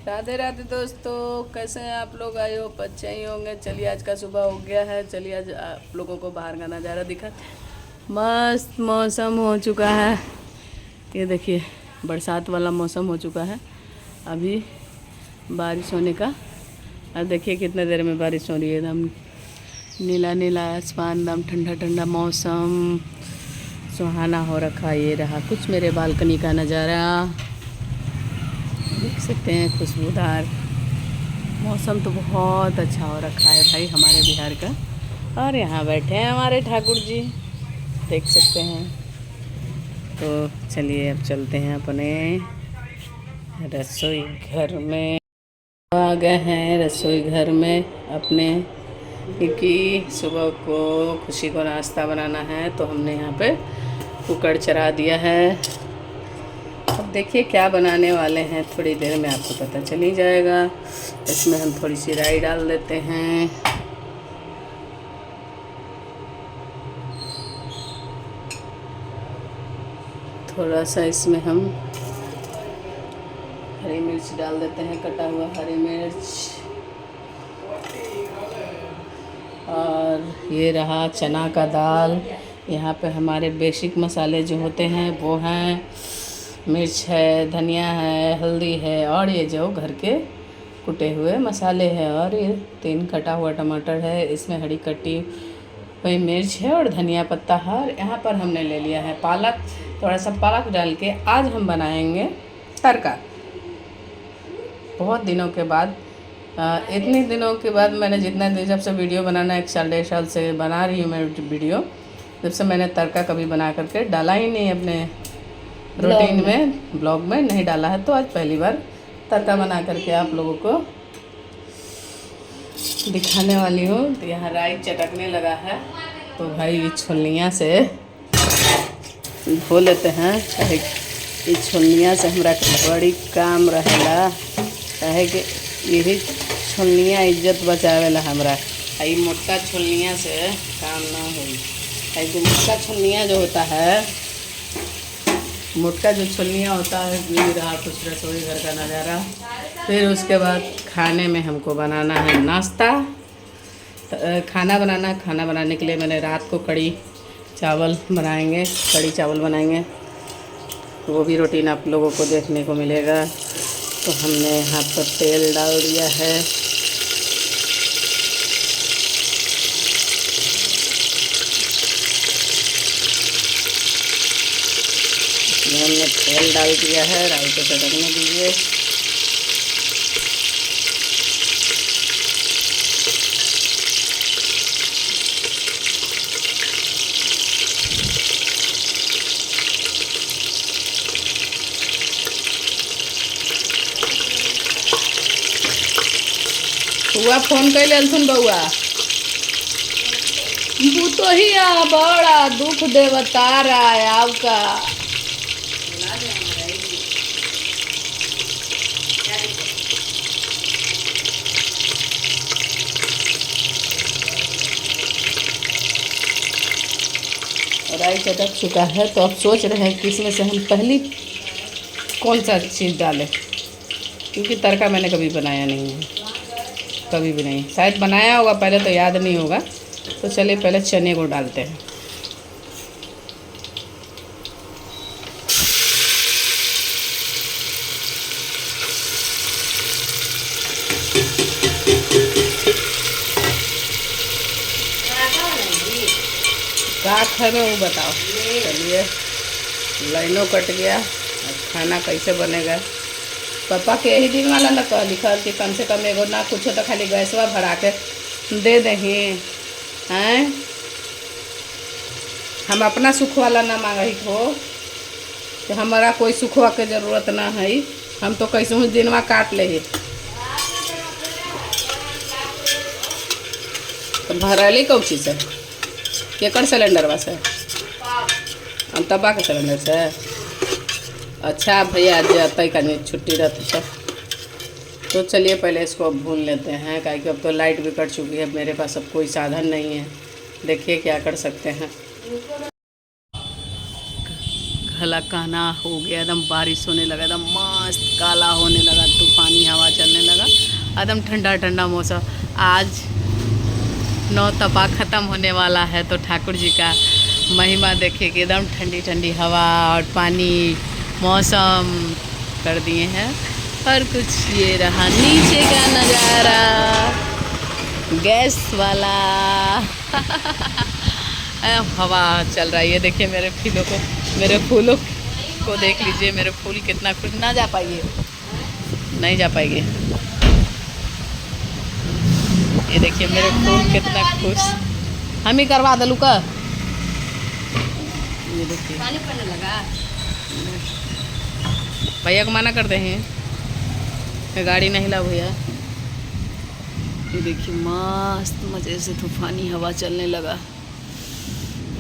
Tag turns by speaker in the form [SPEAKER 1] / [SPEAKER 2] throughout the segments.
[SPEAKER 1] राधे राधे दोस्तों, कैसे हैं आप लोग? आई होप अच्छे ही होंगे। चलिए आज का सुबह हो गया है। चलिए आज आप लोगों को बाहर का नज़ारा दिखा। मस्त मौसम हो चुका है। ये देखिए बरसात वाला मौसम हो चुका है। अभी बारिश होने का। और देखिए कितने देर में बारिश हो रही है। एकदम नीला नीला आसमान, एकदम ठंडा ठंडा मौसम, सुहाना हो रखा। ये रहा कुछ मेरे बालकनी का नज़ारा, देख सकते हैं। खुशबूदार मौसम तो बहुत अच्छा हो रखा है भाई हमारे बिहार का। और यहाँ बैठे हैं हमारे ठाकुर जी, देख सकते हैं। तो चलिए अब चलते हैं अपने रसोई घर में। आ गए हैं रसोई घर में अपने, क्योंकि सुबह को खुशी को नाश्ता बनाना है। तो हमने यहाँ पे कुकर चढ़ा दिया है। अब देखिए क्या बनाने वाले हैं, थोड़ी देर में आपको पता चल ही जाएगा। इसमें हम थोड़ी सी राई डाल देते हैं। थोड़ा सा इसमें हम हरी मिर्च डाल देते हैं, कटा हुआ हरी मिर्च। और ये रहा चना का दाल। यहाँ पे हमारे बेसिक मसाले जो होते हैं वो हैं मिर्च है, धनिया है, हल्दी है, और ये जो घर के कुटे हुए मसाले हैं। और ये 3 कटा हुआ टमाटर है, इसमें हरी कटी हुई मिर्च है और धनिया पत्ता है। और यहाँ पर हमने ले लिया है पालक। थोड़ा सा पालक डाल के आज हम बनाएंगे तड़का। बहुत दिनों के बाद, इतने दिनों के बाद मैंने जितना दिन, जब से वीडियो बनाना 1 साल 1.5 साल से बना रही हूँ मैं वीडियो, जब से मैंने तड़का कभी बना करके डाला ही नहीं अपने रूटीन में, ब्लॉग में नहीं डाला है। तो आज पहली बार तड़का बना करके आप लोगों को दिखाने वाली हूँ। तो यहाँ राई चटकने लगा है, तो भाई छोलनिया से धो लेते हैं। चाहे ये छोलनिया से हमरा बड़ी काम रहेला, चाहे कि यही छोलनिया इज्जत बचावेला हमरा। आई मोटका छोलनिया से काम ना होई। आई जो मोटका छोलनिया जो होता है, मोटका जो छोलनिया होता है, ये रहा कुछ रसोई घर का नज़ारा। फिर उसके बाद खाने में हमको बनाना है नाश्ता, खाना बनाने के लिए मैंने रात को कढ़ी चावल बनाएंगे, कढ़ी चावल बनाएंगे। वो भी रूटीन आप लोगों को देखने को मिलेगा। तो हमने यहाँ पर तेल डाल दिया है। इसमें हमने तेल डाल दिया है, राई को चटकने दीजिए। बउआ फोन कैले सुन बउआ, तो ही बड़ा दुख देवतारा है आपका। राई चटक चुका है, तो अब सोच रहे हैं कि इसमें से हम पहली कौन सा चीज़ डालें, क्योंकि तड़का मैंने कभी बनाया नहीं है, कभी भी नहीं। शायद बनाया होगा पहले, तो याद नहीं होगा। तो चलिए पहले चने को डालते हैं। क्या खाए में वो बताओ। चलिए लाइनों कट गया। अब खाना कैसे बनेगा? पापा के यही दिन वाला ना लिखल कि कम से कम एगो ना कुछ तो खाली गैसवा भरा के दे दही हैं। हम अपना सुख वाला ना मांगही हो, कि हमारा कोई सुखवा के जरूरत ना है। हम तो कैसे हूँ दिनवा काट ले। तो भरली कौन चीज़ से, केकर सिलेंडरवा से? हम तबा के सिलेंडर से। अच्छा भैया आज जाता ही कहीं छुट्टी रहती है। तो चलिए पहले इसको अब भून लेते हैं, क्योंकि अब तो लाइट भी कट चुकी है। मेरे पास अब कोई साधन नहीं है। देखिए क्या कर सकते हैं। गला कहना हो गया, एकदम बारिश होने लगा, एकदम मस्त काला होने लगा, तूफानी हवा एकदम ठंडा ठंडा मौसम। आज नौ तपा ख़त्म होने वाला है तो ठाकुर जी का महिमा देखिए कि एकदम ठंडी ठंडी हवा और पानी मौसम कर दिए हैं। और कुछ ये रहा नीचे का नज़ारा गैस वाला हवा चल रहा है। ये देखिए मेरे फूलों को देख लीजिए, मेरे फूल कितना खुश। ना जा पाइए, नहीं जा पाएंगे। ये देखिए मेरे फूल कितना खुश। हम ही करवा दलू का। ये देखिए पानी पड़ने लगा। भैया को मना करते हैं गाड़ी नहीं ला भैया। ये देखिए मस्त मज़े से तूफानी हवा चलने लगा।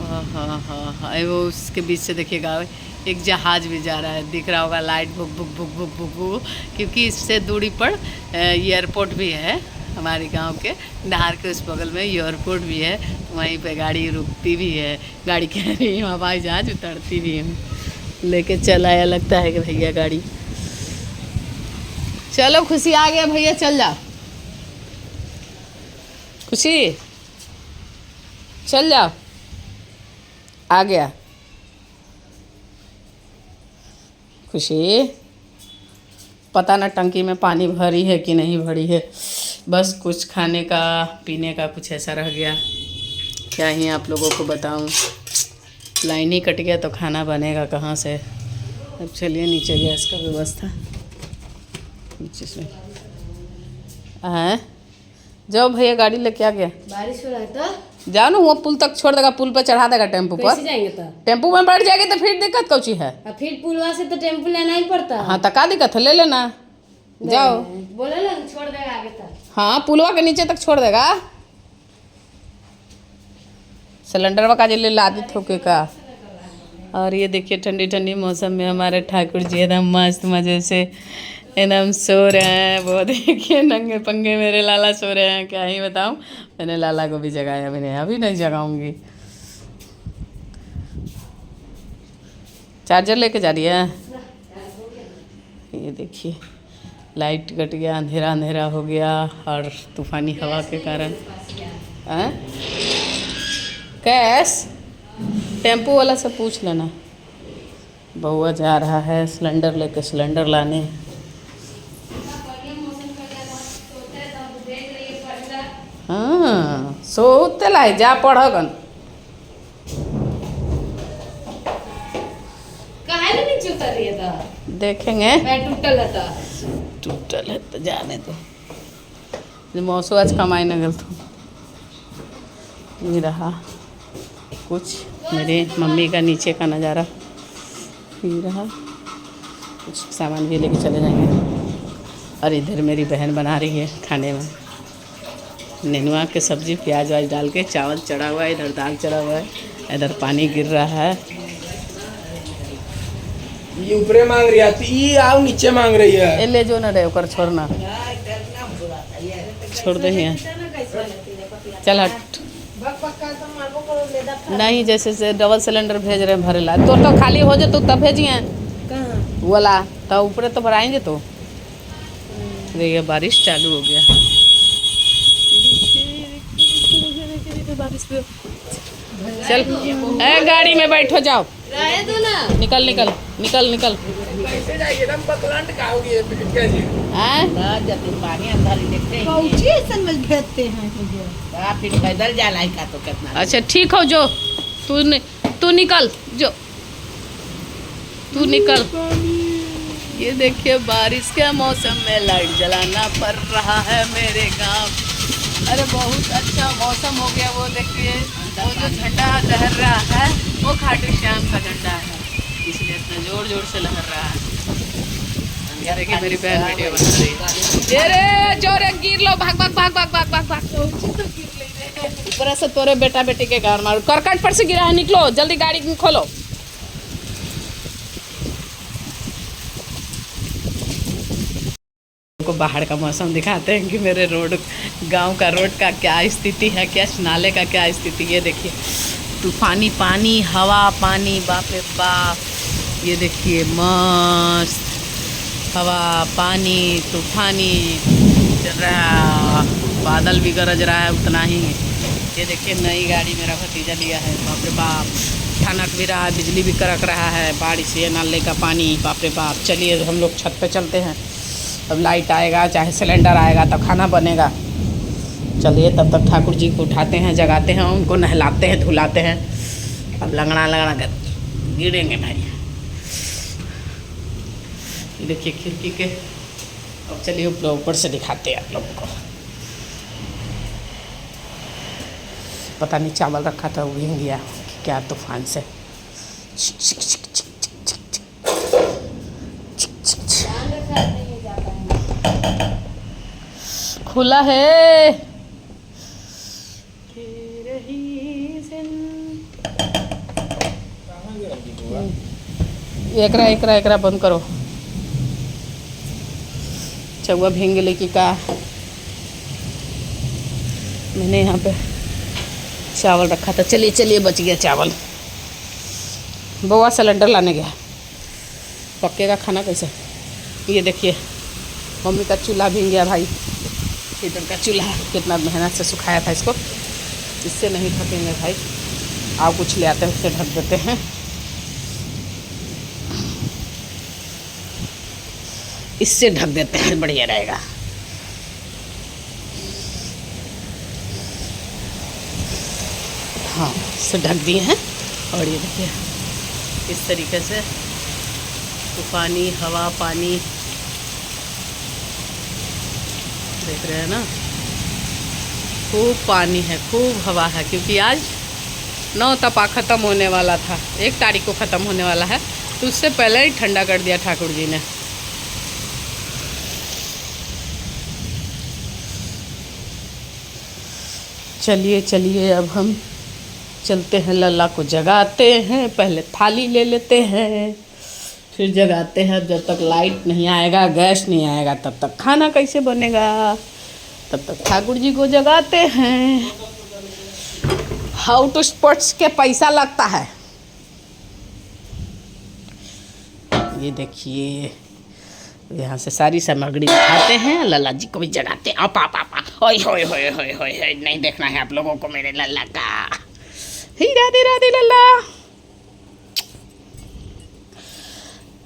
[SPEAKER 1] हाँ हाँ हाँ वो उसके बीच से देखिएगा एक जहाज़ भी जा रहा है, दिख रहा होगा light book book book book book book. क्योंकि इससे दूरी पर एयरपोर्ट भी है हमारे गांव के नहर के उस बगल में एयरपोर्ट भी है। वहीं पे गाड़ी रुकती भी है, गाड़ी कह रही है हवाई जहाज़ उतरती भी है। लेके चल आया लगता है कि भैया गाड़ी। चलो खुशी आ गया भैया, चल जा खुशी, चल जाओ, आ गया खुशी। पता ना टंकी में पानी भरी है कि नहीं भरी है, बस कुछ खाने का पीने का कुछ ऐसा रह गया। क्या ही आप लोगों को बताऊं, लाइन ही कट गया तो खाना बनेगा कहाँ से। अब चलिए नीचे गैस का व्यवस्था नीचे से। हाँ जाओ भैया, गाड़ी लेके आ गया।
[SPEAKER 2] बारिश हो रहा है तो
[SPEAKER 1] जाओ ना, वो पुल तक छोड़ देगा, पुल पर चढ़ा देगा टेम्पू पर।
[SPEAKER 2] कैसे जाएंगे तो?
[SPEAKER 1] टेम्पू में बैठ जाएगी तो फिर दिक्कत कौन सी है?
[SPEAKER 2] फिर पुलवा से तो टेम्पू लेना ही पड़ता है।
[SPEAKER 1] हाँ तो का दिक्कत है, ले लेना, जाओ।
[SPEAKER 2] बोले ना छोड़ देगा आगे तक।
[SPEAKER 1] हाँ पुलवा के नीचे तक छोड़ देगा। सिलेंडर का जिले लादी ठोके का। और ये देखिए ठंडी ठंडी मौसम में हमारे ठाकुर जी एकदम मस्त मज़े से एकदम सो रहे हैं। वो देखिए नंगे पंगे मेरे लाला सो रहे हैं, क्या ही बताऊं। मैंने लाला को भी जगाया, मैंने अभी नहीं जगाऊंगी। चार्जर लेके जा रही है। ये देखिए लाइट कट गया, अंधेरा अंधेरा हो गया और तूफानी हवा के कारण। कैश टेम्पो वाला से पूछ लेना। बउआ जा रहा है सिलेंडर लेके, सिलेंडर लाने। हाँ सोते लाई जा पढ़गन।
[SPEAKER 2] काहे नहीं नीचे उतर रही है तो?
[SPEAKER 1] देखेंगे।
[SPEAKER 2] पैर टूटल है तो?
[SPEAKER 1] टूटल है तो जाने दो। मौसम आज कमाई न गल तो ये रहा कुछ मेरे मम्मी का नीचे का नज़ारा। ये रहा कुछ सामान भी लेके चले जाएंगे। और इधर मेरी बहन बना रही है खाने में नेनुआ के सब्ज़ी, प्याज व्याज डाल के। चावल चढ़ा हुआ है, इधर दाल चढ़ा हुआ है, इधर पानी गिर रहा है।
[SPEAKER 3] ये ऊपरे मांग रही है, ये आओ नीचे मांग रही है।
[SPEAKER 1] ये ले जो ना रे ओकर छोड़ना, छोड़ दे यहाँ। चल हट। नहीं जैसे से डबल सिलेंडर भेज रहे हैं भरेला, तो खाली हो जाए तो तब भेजिए वाला तो ऊपर तो भराएंगे। तो ये बारिश चालू हो गया। बारिश चल ए गाड़ी में बैठो, जाओ
[SPEAKER 2] रहे दो ना।
[SPEAKER 1] निकल निकल निकल निकल।
[SPEAKER 3] कैसे जाएगी एकदम बकलांट का होगी ये क्या जी?
[SPEAKER 1] हैं
[SPEAKER 4] पानी अंदर ही देखते हैं।
[SPEAKER 2] कौची ऐसा में भेजते हैं
[SPEAKER 4] फिर पैदल जाना है का तो कितना।
[SPEAKER 1] अच्छा ठीक हो, जो तू निकल, जो तू निकल। ये देखिए बारिश के मौसम में लाइट जलाना पड़ रहा है मेरे गांव। अरे बहुत अच्छा मौसम हो गया। वो देखिए वो जो झंडा लहर रहा है वो खाटू श्याम का झंडा है, इसलिए इतना जोर जोर से लहर रहा है। ये देखिए मेरी बहन वीडियो बना रही है। अरे जोरे गिर लो, भाग भाग भाग भाग भाग भाग भाग। ऊपर से तोरे बेटा बेटी के घर मारो, करकट पर से गिरा है, निकलो जल्दी, गाड़ी खोलो। को बाहर का मौसम दिखाते हैं कि मेरे रोड गांव का रोड का क्या स्थिति है, क्या नाले का क्या स्थिति। ये देखिए तूफानी पानी, हवा पानी, बाप रे बाप। ये देखिए मस्त हवा पानी तूफानी चल रहा है, बादल भी गरज रहा है उतना ही। ये देखिए नई गाड़ी मेरा भतीजा लिया है, बाप रे बाप। ठनक भी रहा है, बिजली भी कड़क रहा है, बारिश ये नाले का पानी, बाप रे बाप। चलिए हम लोग छत पे चलते हैं, अब लाइट आएगा चाहे सिलेंडर आएगा तब खाना बनेगा। चलिए तब तक ठाकुर जी को उठाते हैं, जगाते हैं, उनको नहलाते हैं, धुलाते हैं। अब लंगड़ा लंगड़ा कर गिरेंगे भाई। देखिए खिड़की के, अब चलिए ऊपर से दिखाते हैं आप लोगों को। पता नहीं चावल रखा था वो भीग गया क्या तूफान से। खुला है एकरा बंद करो। चौवा भींग गए कि का। मैंने यहाँ पे चावल रखा था, चलिए चलिए बच गया चावल। बउआ सिलेंडर लाने गया, पक्केगा खाना कैसे। ये देखिए मम्मी का चूल्हा भींग गया भाई। इधर का चूल्हा कितना मेहनत से सुखाया था इसको, इससे नहीं ढकेंगे भाई। आप कुछ ले आते हैं उससे ढक देते हैं। इससे ढक देते हैं, बढ़िया रहेगा। हाँ इससे ढक दिए हैं। और ये देखिए इस तरीके से तूफानी हवा पानी देख रहे हैं ना, खूब पानी है, खूब हवा है। क्योंकि आज 9 तपा ख़त्म होने वाला था, 1 तारीख को ख़त्म होने वाला है, तो उससे पहले ही ठंडा कर दिया ठाकुर जी ने। चलिए चलिए अब हम चलते हैं, लल्ला को जगाते हैं। पहले थाली ले लेते हैं, फिर जगाते हैं। जब तक लाइट नहीं आएगा, गैस नहीं आएगा, तब तक खाना कैसे बनेगा। तब तक ठाकुर जी को जगाते हैं। हाउ टू स्पोर्ट्स के पैसा लगता है। ये देखिए यहाँ से सारी सामग्री उठाते हैं, लल्ला जी को भी जगाते हैं। आप ओए होए होए होए होए, नहीं देखना है आप लोगों को मेरे लल्ला का। ही राधे राधे लल्ला।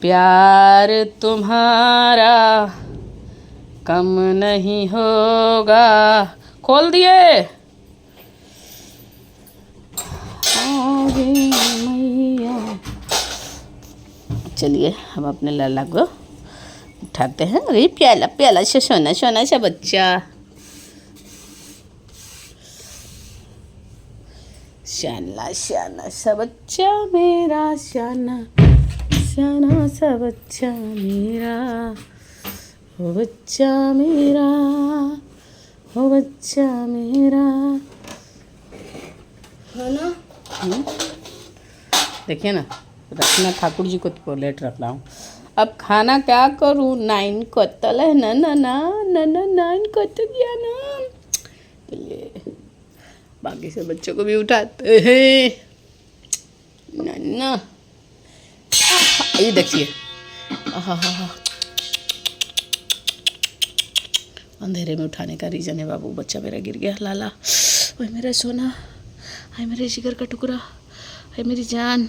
[SPEAKER 1] प्यार तुम्हारा कम नहीं होगा। खोल दिए मैया। चलिए हम अपने लल्ला को उठाते हैं। अरे प्याला प्याला सा सोना सोना सा बच्चा, शाना शाना सा बच्चा मेरा, शाना शाना सा बच्चा मेरा, हो बच्चा मेरा, हो बच्चा मेरा, है ना। देखिए ना, रखना ठाकुर जी को तो लेट रख रहा हूँ। अब खाना क्या करूँ, 9 कतल है ना ना ना ना ना 9 कत गया ना। चलिए बाकी से बच्चों को भी उठाते हैं ना ना। ये देखिए अंधेरे में उठाने का रीज़न है बाबू, बच्चा मेरा गिर गया। लाला ओए मेरा सोना, हाय मेरे जिगर का टुकड़ा, हाय मेरी जान,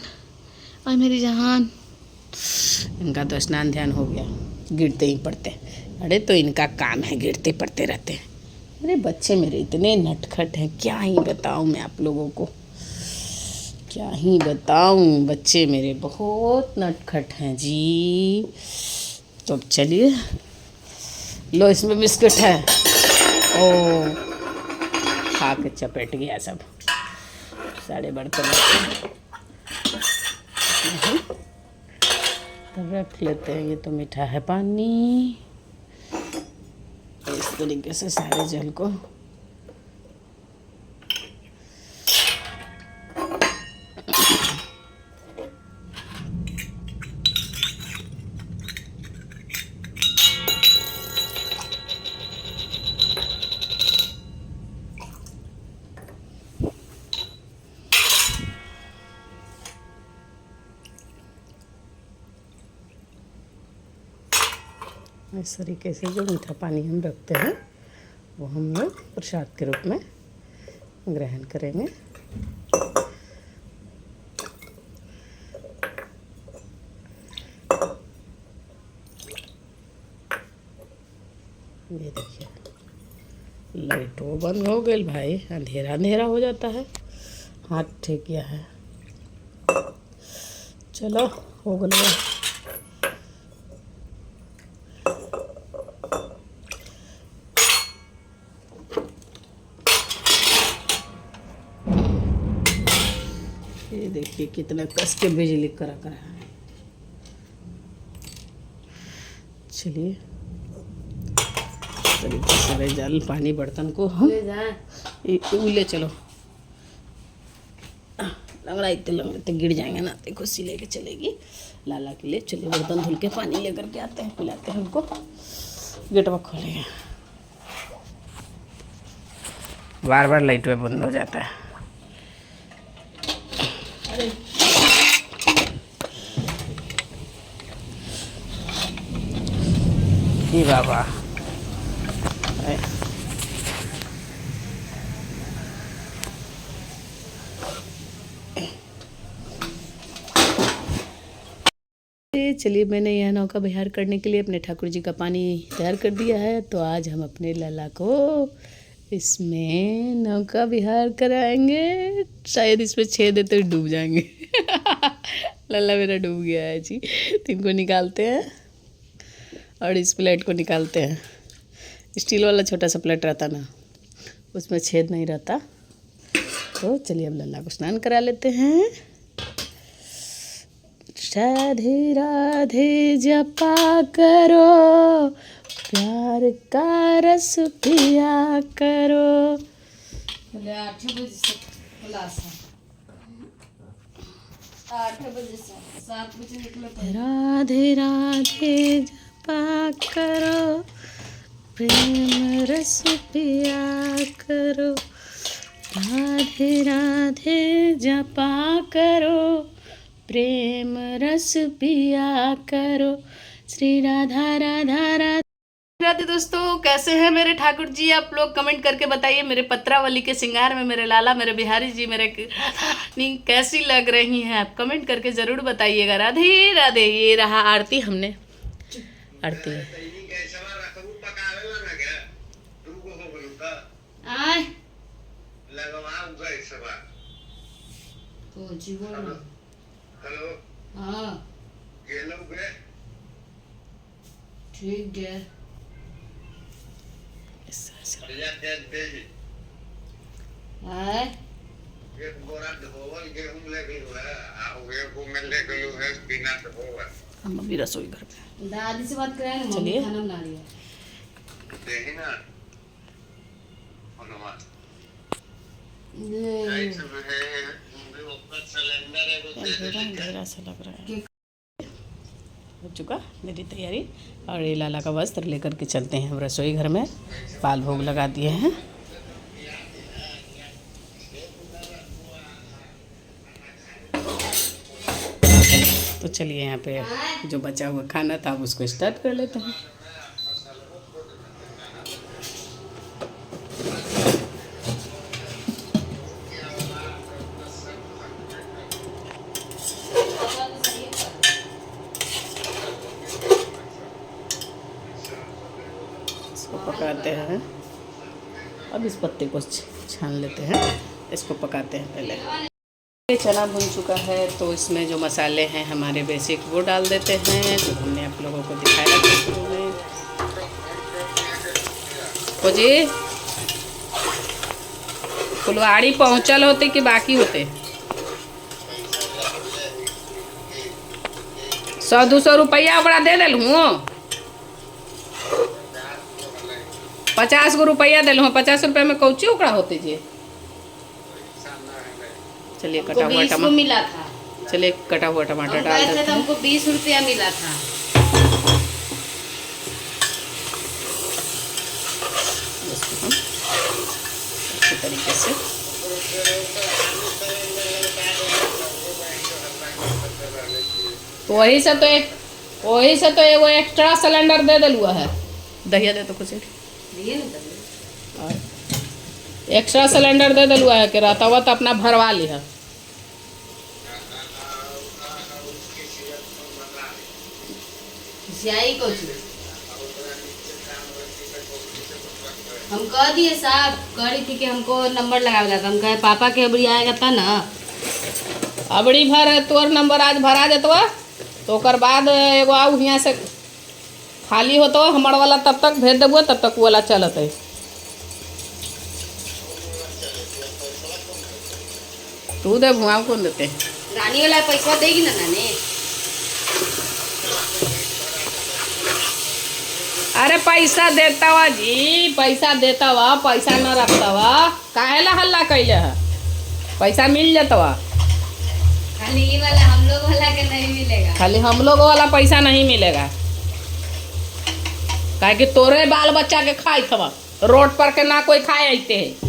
[SPEAKER 1] हाय मेरी जहान। इनका तो स्नान ध्यान हो गया, गिरते ही पड़ते। अरे तो इनका काम है गिरते पड़ते रहते हैं। अरे बच्चे मेरे इतने नटखट हैं, क्या ही बताऊं मैं आप लोगों को, क्या ही बताऊं। बच्चे मेरे बहुत नटखट हैं जी। तो चलिए लो, इसमें बिस्किट है। ओ खा के चपेट गया सब, सारे बर्तन तो रख लेते हैं। ये तो मीठा है पानी। इस तरीके से सारे जल को इस तरीके से जो मीठा पानी हम रखते हैं वो हम लोग प्रसाद के रूप में ग्रहण करेंगे। ये देखिए लाइटों बंद हो गई भाई, अंधेरा अंधेरा हो जाता है। हाथ ठीक गया है। चलो हो गया। ये देखिए कितना कस के बिजली कड़क रहा है। चलिए तरीके से जल पानी बर्तन को हम ले चलो। लंगड़ाते गिर जाएंगे ना, देखो सी लेके चलेगी लाला के लिए। चलिए बर्तन धुल के पानी लेकर के आते हैं, पिलाते हैं उनको। गेटवा खोलेंगे, बार बार लाइट में बंद हो जाता है। ये बाबा चलिए मैंने यह नौका विहार करने के लिए अपने ठाकुर जी का पानी तैयार कर दिया है। तो आज हम अपने लाला को इसमें नौका विहार कराएंगे। शायद इसमें छेद है तो डूब जाएंगे। लाला मेरा डूब गया है जी। तो इनको निकालते हैं और इस प्लेट को निकालते हैं। स्टील वाला छोटा सा प्लेट रहता ना, उसमें छेद नहीं रहता। तो चलिए अब लाला को स्नान करा लेते हैं। राधे राधे जपा करो, प्यार का रस पिया करो।
[SPEAKER 2] 8 बजे से क्लास है, 8 बजे से 7 बजे निकले।
[SPEAKER 1] राधे राधे जपा करो, प्रेम रस पिया करो। राधे राधे जपा करो, प्रेम रस पिया करो। श्री राधा राधा राधा। राधे दोस्तों, कैसे हैं मेरे ठाकुर जी? आप लोग कमेंट करके बताइए। मेरे पत्रावली के श्रृंगार में मेरे लाला, मेरे बिहारी जी, मेरे कैसी लग रही हैं आप? कमेंट करके ज़रूर बताइएगा। राधे राधे। ये रहा आरती, हमने आरती
[SPEAKER 2] आय
[SPEAKER 3] हेलो,
[SPEAKER 2] हाँ
[SPEAKER 3] ये लोग है
[SPEAKER 2] ठीक है। आय
[SPEAKER 3] ये बोरा धोवल गेहूं ले गई है, आगे को मैं ले गई है बिना धोवल।
[SPEAKER 1] हम अभी रसोई घर पे
[SPEAKER 2] दादी से बात करेंगे।
[SPEAKER 1] चलिए।
[SPEAKER 2] खाना बना रही है।
[SPEAKER 3] देखी ना हनुमान
[SPEAKER 2] ले
[SPEAKER 3] सब है, ऊपर सिलेंडर है वो
[SPEAKER 1] अंधेरा सा लग रहा है। हो चुका मेरी तैयारी। और ये लाला का वस्त्र लेकर के चलते हैं हम रसोई घर में। पाल भोग लगा दिए हैं। तो चलिए यहाँ पे जो बचा हुआ खाना था उसको स्टार्ट कर लेते हैं। इसको पकाते हैं। अब इस पत्ते को छान लेते हैं, इसको पकाते हैं पहले। ये चना भुन चुका है तो इसमें जो मसाले हैं हमारे बेसिक वो डाल देते हैं, जो हमने आप लोगों को दिखाया था शुरू में। तो जी फुलवाड़ी पहुँचल होते कि बाकी होते? 100-200 रुपया बड़ा दे दिल हूँ। 50 गो रुपया दिल हूँ। 50 रुपये में कौची उकड़ा होते जी? चलिए कटा हुआ
[SPEAKER 2] 20 को
[SPEAKER 1] टमाटर,
[SPEAKER 2] मिला था।
[SPEAKER 1] चलिए कटा हुआ टमाटर डाल
[SPEAKER 2] वैसे
[SPEAKER 1] देते
[SPEAKER 2] तो
[SPEAKER 1] हैं।
[SPEAKER 2] हमको 20 रुपया मिला था।
[SPEAKER 1] इसको हम अच्छे तरीके से वही से तो वो एक्स्ट्रा सिलेंडर दे दिल हुआ है। दहिया दे तो कुछ
[SPEAKER 2] दिए ना तब।
[SPEAKER 1] और एक्स्ट्रा सिलेंडर दे दिलवा है कि रहता हुआ तो अपना भरवा ली है।
[SPEAKER 3] उसकी सीरत पर बता दे
[SPEAKER 2] सियाई को छी।
[SPEAKER 3] उतना नीचे काम करती है तो नीचे कुछ रख दे
[SPEAKER 2] हम कह दिए साहब, कह रही थी कि हमको नंबर लगावेला, तो हम कहे पापा के अबरी आएगा तब ना।
[SPEAKER 1] अबड़ी भर तोर नंबर आज भरा जतवा तो ओकर बाद एगो आऊ यहाँ से खाली होतो हमर वाला तब तक भेज देबो, तब तक वो वाला चलत है। तू दे भुआ कौन देते हैं?
[SPEAKER 2] रानी वाला पैसा देगी ना नानी।
[SPEAKER 1] अरे पैसा देता वा जी, पैसा देता वा, पैसा न रखता वा, काहेला हल्ला कैले है? पैसा मिल जाता वा।
[SPEAKER 2] खाली ये वाला हम लोग वाला के नहीं मिलेगा।
[SPEAKER 1] खाली हम लोग वाला पैसा नहीं मिलेगा, काहे कि तोरे बाल बच्चा के खाई थवा, रोड पर के ना कोई खाए आते है।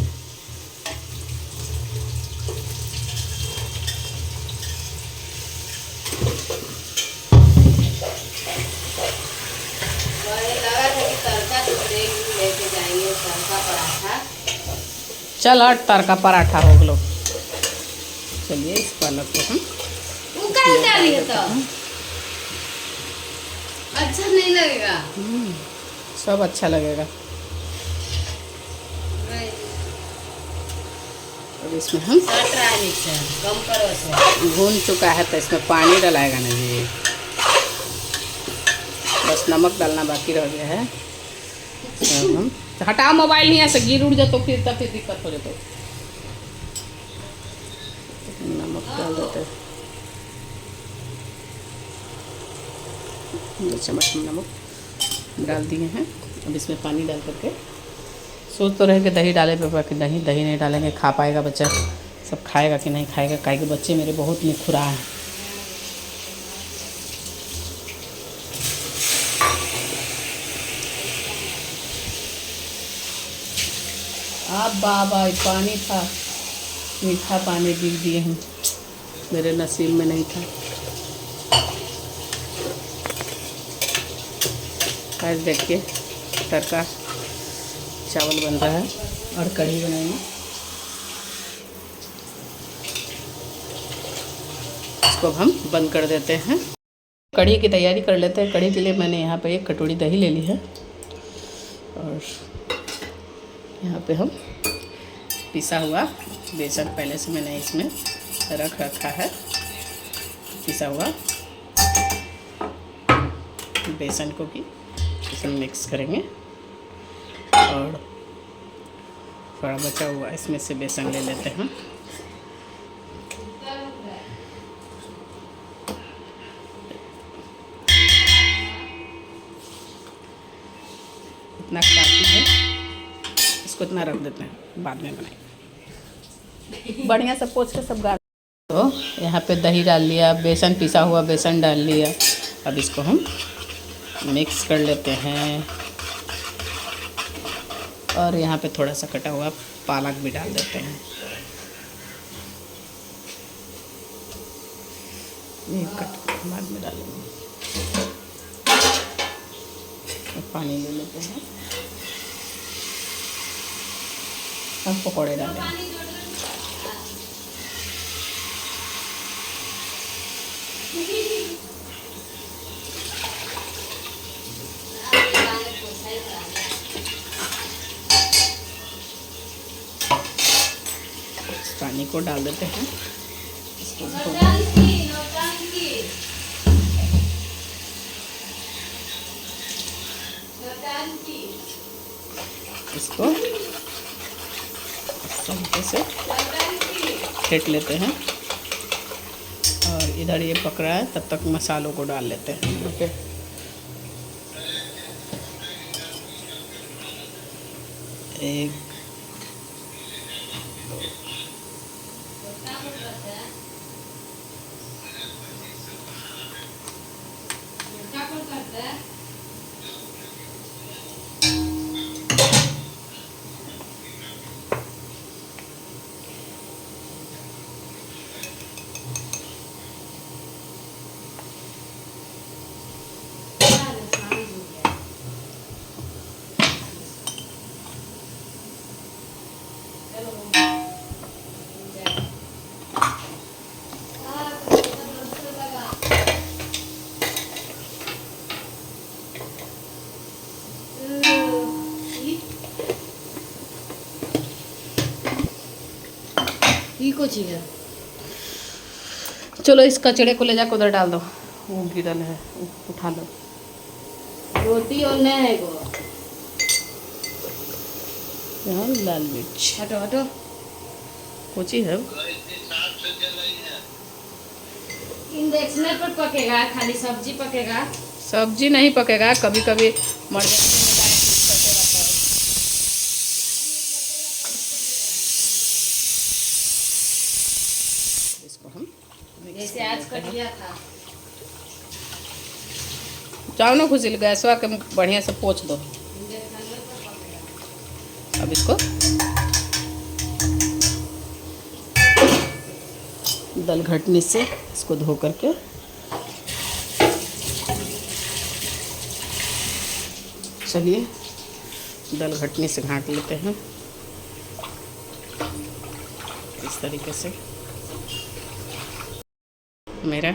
[SPEAKER 2] लगा था कि तड़का तो लेके जाएंगे, तड़का पराठा।
[SPEAKER 1] चल हट, तार का पराठा हो गलो। चलिए इस पालक को हम
[SPEAKER 2] वो कहाँ डाली है तो? अच्छा नहीं लगेगा।
[SPEAKER 1] सब अच्छा लगेगा। अब इसमें हम
[SPEAKER 2] सट रहा है नीचे, कम करो इसे।
[SPEAKER 1] भून चुका है तो इसमें पानी डलाएगा ना जी, बस नमक डालना बाकी रह गया है। अब हम हटाओ मोबाइल, यहाँ से गिर उड़ जाए तो फिर दिक्कत हो जाए। नमक डाल देते हैं, 2 चम्मच नमक डाल दिए हैं। अब इसमें पानी डाल करके सोच तो रहे कि दही डाले पे कि दही नहीं डालेंगे, खा पाएगा बच्चा, सब खाएगा कि नहीं खाएगा, काहे कि बच्चे मेरे बहुत निखुरा हैं। अब बाबा पानी था, मीठा पानी गिर दिए हैं, मेरे नसीब में नहीं था। आज देखिए तड़का चावल बन रहा है और कढ़ी बनाएंगे। इसको हम बंद कर देते हैं, कढ़ी की तैयारी कर लेते हैं। कढ़ी के लिए मैंने यहाँ पे 1 कटोरी दही ले ली है और यहाँ पे हम पिसा हुआ बेसन पहले से मैंने इसमें रख रखा है। पिसा हुआ बेसन को भी इसमें मिक्स करेंगे और थोड़ा बचा हुआ इसमें से बेसन ले लेते हैं। इतना काफ़ी है, इसको इतना रख देते हैं, बाद में बनाएंगे। बढ़िया से पोंछ के सब गाड़। तो यहाँ पे दही डाल लिया, बेसन पिसा हुआ बेसन डाल लिया। अब इसको हम मिक्स कर लेते हैं और यहाँ पे थोड़ा सा कटा हुआ पालक भी डाल देते हैं। ये कट बाद में डालेंगे। पानी ले लेते हैं, हम पकौड़े डालेंगे। पानी को डाल देते हैं, इसको चमचे से फेंट लेते हैं और इधर ये पक रहा है, तब तक मसालों को डाल लेते हैं। ओके, एक
[SPEAKER 2] ये कुछ ही है।
[SPEAKER 1] चलो इस कचड़े को ले जाकर उधर डाल दो, वो गिरल है, उठा लो।
[SPEAKER 2] रोटी और नहीं है वो।
[SPEAKER 1] यहाँ लाल मिर्च
[SPEAKER 2] हटो हटो।
[SPEAKER 1] कोची है,
[SPEAKER 2] इंडक्शन पर पकेगा, खाली सब्जी पकेगा।
[SPEAKER 1] सब्जी नहीं पकेगा, कभी कभी मर जाते हैं। इसको हम
[SPEAKER 2] जैसे आज कट गया था।
[SPEAKER 1] जाओ ना खुशी, गैसवा के बढ़िया से पोंछ दो। अब इसको दल घटनी से इसको धो करके चलिए दल घटनी से घाट लेते हैं इस तरीके से। मेरा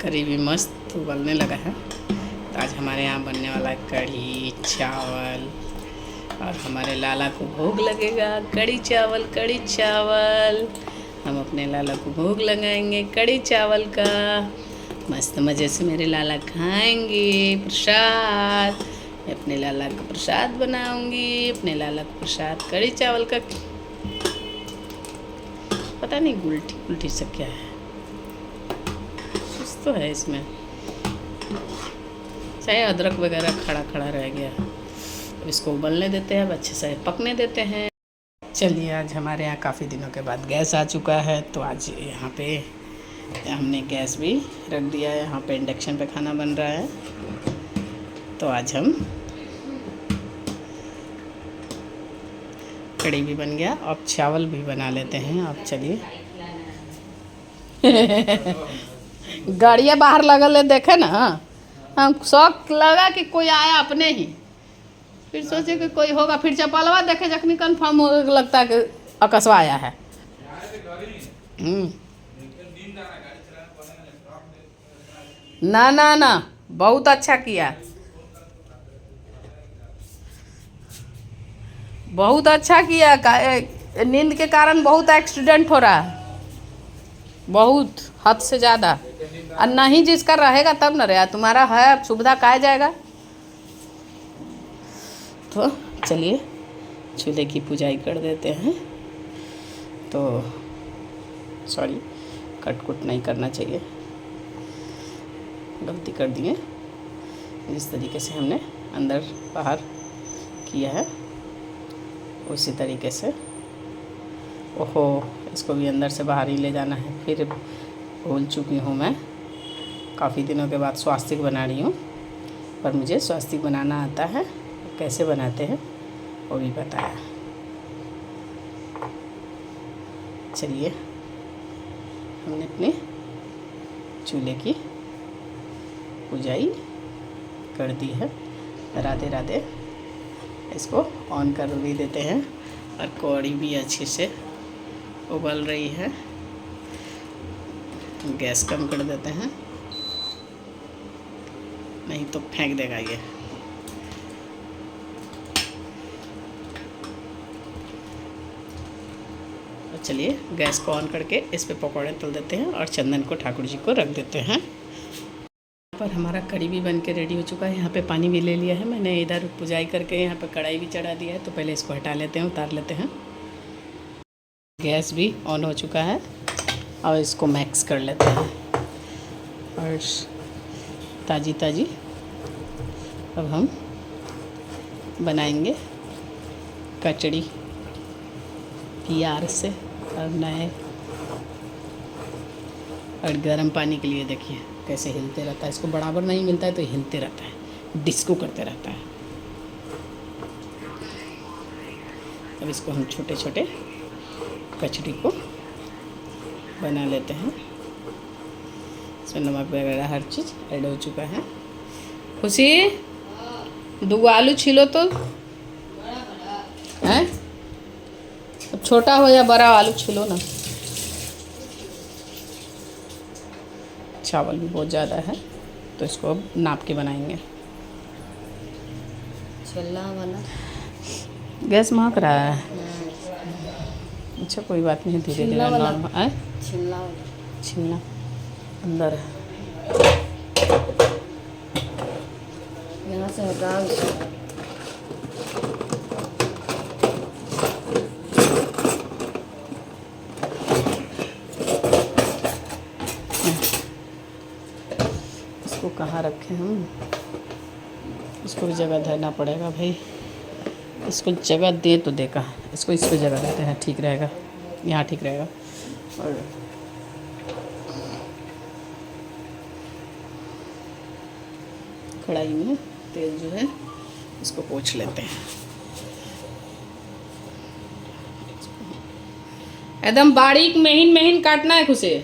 [SPEAKER 1] करी भी मस्त उबलने लगा है। तो आज हमारे यहाँ बनने वाला है कढ़ी चावल, और हमारे लाला को भोग लगेगा कढ़ी चावल। कढ़ी चावल हम अपने लाला को भोग लगाएंगे कढ़ी चावल का। मस्त मज़े से मेरे लाला खाएंगे प्रसाद। मैं अपने लाला का प्रसाद बनाऊंगी, अपने लाला को प्रसाद कढ़ी चावल का। पता नहीं उल्टी उल्टी से क्या है, कुछ तो है इसमें, चाहे अदरक वगैरह खड़ा खड़ा रह गया। अब इसको उबलने देते हैं, अब अच्छे से पकने देते हैं। चलिए आज हमारे यहाँ काफ़ी दिनों के बाद गैस आ चुका है, तो आज यहाँ पे हमने गैस भी रख दिया है। यहाँ पे इंडक्शन पे खाना बन रहा है। तो आज हम कढ़ी भी बन गया, अब चावल भी बना लेते हैं। अब चलिए गाड़ियाँ बाहर लगल है, देखे ना, हम शौक लगा कि कोई आया अपने ही, फिर सोचे कि कोई होगा, फिर चपलवा देखे जखनी कन्फर्म हो लगता है कि अकस्मा आया है। ना ना ना, बहुत अच्छा किया, बहुत अच्छा किया। नींद के कारण बहुत एक्सीडेंट हो रहा है, बहुत हद से ज़्यादा। और नहीं जिसका रहेगा तब न रहा, तुम्हारा है सुविधा कहा जाएगा। तो चलिए चूल्हे की पूजाई कर देते हैं। तो सॉरी, कट नहीं करना चाहिए, गलती कर दिए। जिस तरीके से हमने अंदर बाहर किया है उसी तरीके से। ओहो, इसको भी अंदर से बाहर ही ले जाना है। फिर भूल चुकी हूँ मैं, काफ़ी दिनों के बाद स्वास्तिक बना रही हूँ, पर मुझे स्वास्तिक बनाना आता है, कैसे बनाते हैं वो भी बताया। चलिए हमने अपने चूल्हे की पूजाई कर दी है। राधे राधे। इसको ऑन कर भी देते हैं, और कौड़ी भी अच्छे से उबल रही है। गैस कम कर देते हैं, नहीं तो फेंक देगा ये। तो चलिए गैस को ऑन करके इस पे पकौड़े तल देते हैं, और चंदन को ठाकुर जी को रख देते हैं। पर हमारा कढ़ी भी बन के रेडी हो चुका है। यहाँ पे पानी भी ले लिया है मैंने, इधर पूजाई करके यहाँ पे कढ़ाई भी चढ़ा दिया है। तो पहले इसको हटा लेते हैं, उतार लेते हैं। गैस भी ऑन हो चुका है, और इसको मिक्स कर लेते हैं। और ताज़ी ताज़ी अब हम बनाएंगे कचड़ी प्यार से। और नए और गर्म पानी के लिए देखिए कैसे हिलते रहता है। इसको बराबर नहीं मिलता है तो हिलते रहता है, डिस्को करते रहता है। अब इसको हम छोटे छोटे कचड़ी को बना लेते हैं। इसमें नमक वगैरह हर चीज़ ऐड हो चुका है। खुशी 2 आलू छीलो तो हैं, अब छोटा हो या बड़ा आलू छीलो ना। चावल भी बहुत ज़्यादा है, तो इसको अब नाप के बनाएंगे।
[SPEAKER 2] छोला वाला
[SPEAKER 1] गैस महक रहा है, अच्छा कोई बात नहीं, धीरे धीरे नॉर्मल।
[SPEAKER 2] छिलना वाला।
[SPEAKER 1] छीलना अंदर है।
[SPEAKER 2] यहाँ से हटा उसको।
[SPEAKER 1] इसको कहाँ रखें हम, इसको भी जगह देना पड़ेगा भाई। इसको जगह दे तो दे कहाँ, इसको इस पर जगह देते हैं, ठीक रहेगा, यहाँ ठीक रहेगा। और कढ़ाई में तेल जो है इसको पोंछ लेते हैं। एकदम बारीक महीन महीन काटना है उसे,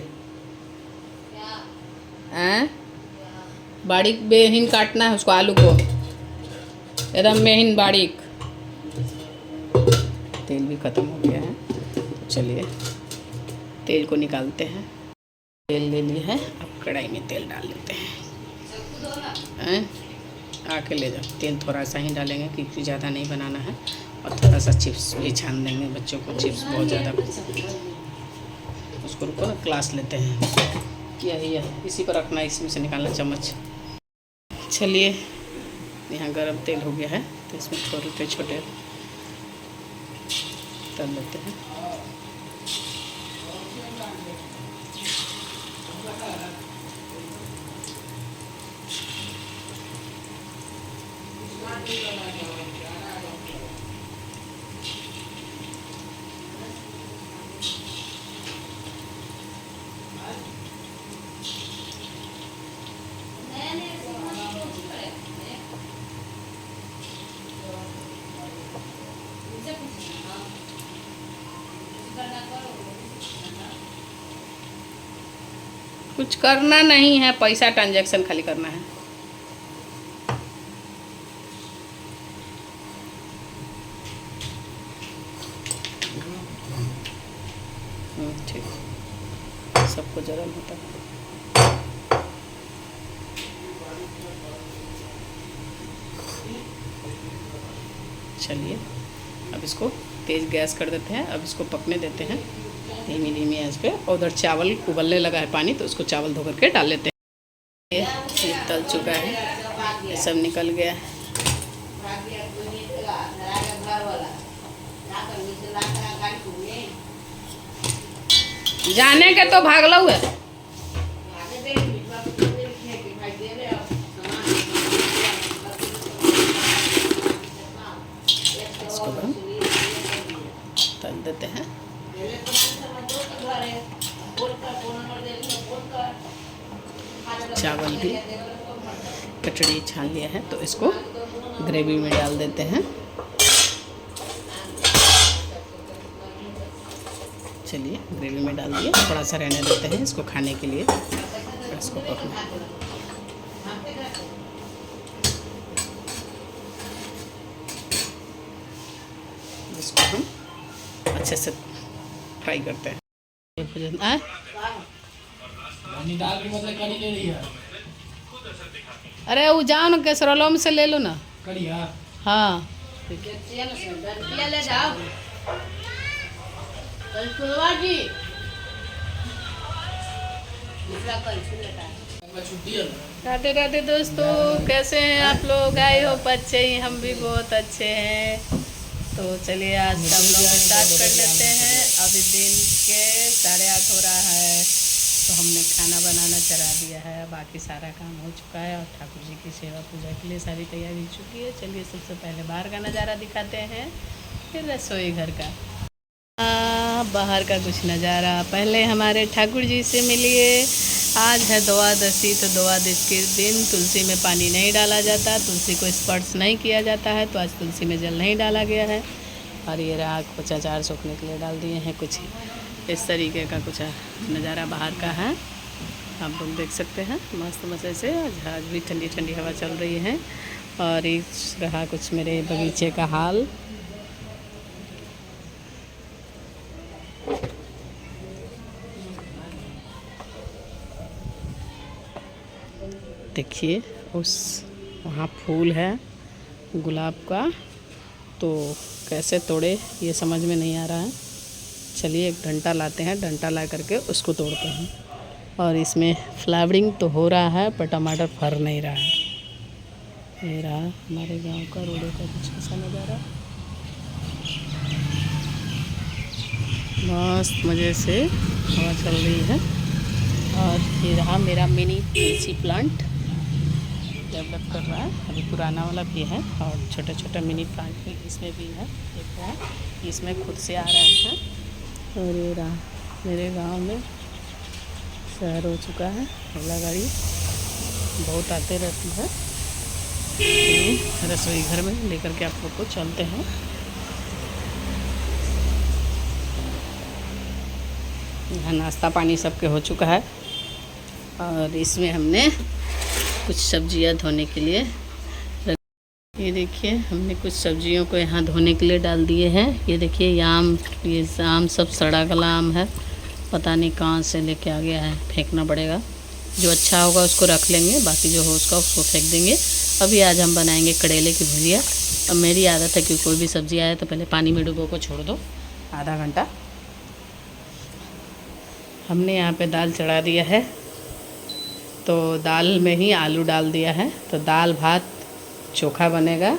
[SPEAKER 1] हैं? बारीक महीन काटना है उसको, आलू को एकदम महीन बारीक। तेल भी ख़त्म हो गया है, तो चलिए तेल को निकालते हैं। तेल ले लिया है, अब कढ़ाई में तेल डाल लेते हैं। आके ले जाओ, तेल थोड़ा सा ही डालेंगे क्योंकि ज़्यादा नहीं बनाना है। और थोड़ा सा चिप्स भी छान देंगे, बच्चों को चिप्स बहुत ज़्यादा। उसको रुको ना, क्लास लेते हैं। यही है, इसी पर रखना, इसी में से निकालना चम्मच। चलिए यहाँ गरम तेल हो गया है, तो इसमें छोटे छोटे तल लेते हैं। कुछ करना नहीं है, पैसा ट्रांजैक्शन खाली करना है। ठीक, सबको जरल होता है। चलिए अब इसको तेज़ गैस कर देते हैं, अब इसको पकने देते हैं धीमी धीमी आंच पे। और उधर चावल उबलने लगा है पानी, तो उसको चावल धो करके डाल लेते हैं। ये तल चुका है, ये सब निकल गया है। जाने के तो भागल हुए। इसको हम तल देते हैं। चावल भी कचड़ी छान लिया है, तो इसको ग्रेवी में डाल देते हैं। चलिए ग्रेवी में डाल दिए, थोड़ा सा रहने देते हैं इसको खाने के लिए। इसको पकना, इसको हम अच्छे से फ्राई करते हैं। अरे वो जाओ ना, कैसरोलो में से ले लो ना। हाँ राधे राधे दोस्तों, कैसे हैं आप लोग? आई होप अच्छे ही, हम भी बहुत अच्छे हैं। तो चलिए आज का व्लॉग स्टार्ट कर लेते हैं। अभी दिन के 8:30 हो रहा है, तो हमने खाना बनाना चढ़ा दिया है, बाकी सारा काम हो चुका है और ठाकुर जी की सेवा पूजा के लिए सारी तैयारी हो चुकी है। चलिए सबसे पहले बाहर का नज़ारा दिखाते हैं, फिर रसोई घर का। बाहर का कुछ नज़ारा। पहले हमारे ठाकुर जी से मिलिए। आज है द्वादशी, तो द्वादशी के दिन तुलसी में पानी नहीं डाला जाता, तुलसी को स्पर्श नहीं किया जाता है, तो आज तुलसी में जल नहीं डाला गया है। और ये राख कुछ अचार सूखने के लिए डाल दिए हैं। कुछ इस तरीके का कुछ नज़ारा बाहर का है, आप लोग देख सकते हैं। मस्त मज़े से आज भी ठंडी ठंडी हवा चल रही है। और इस रहा कुछ मेरे बगीचे का हाल। देखिए उस वहाँ फूल है गुलाब का, तो कैसे तोड़े ये समझ में नहीं आ रहा है। चलिए एक डंटा लाते हैं, डंटा ला करके उसको तोड़ते हैं। और इसमें फ्लावरिंग तो हो रहा है पर टमाटर फर नहीं रहा है। ये रहा हमारे गांव का रोडों का कुछ ऐसा नज़ारा, मस्त मज़े से हवा चल रही है। और ये रहा मेरा मिनी तुलसी प्लांट, डेवलप कर रहा है। अभी पुराना वाला भी है और छोटा छोटा मिनी प्लांट भी इसमें भी है। देख रहा है इसमें खुद से आ रहे हैं। और ये रहा मेरे गांव में शहर हो चुका है, ओला गाड़ी बहुत आते रहती है। तो रसोई घर में लेकर के आप लोग को चलते हैं। यहाँ नाश्ता पानी सबके हो चुका है और इसमें हमने कुछ सब्जियां धोने के लिए ये देखिए हमने कुछ सब्जियों को यहाँ धोने के लिए डाल दिए हैं। ये देखिए ये आम सब सड़ा गला आम है, पता नहीं कहाँ से लेके आ गया है, फेंकना पड़ेगा। जो अच्छा होगा उसको रख लेंगे, बाकी जो हो उसको फेंक देंगे। अभी आज हम बनाएंगे करेले की भुजिया। अब मेरी आदत है कि कोई भी सब्ज़ी आए तो पहले पानी में डुबो को छोड़ दो आधा घंटा। हमने यहाँ पे दाल चढ़ा दिया है, तो दाल में ही आलू डाल दिया है, तो दाल भात चोखा बनेगा।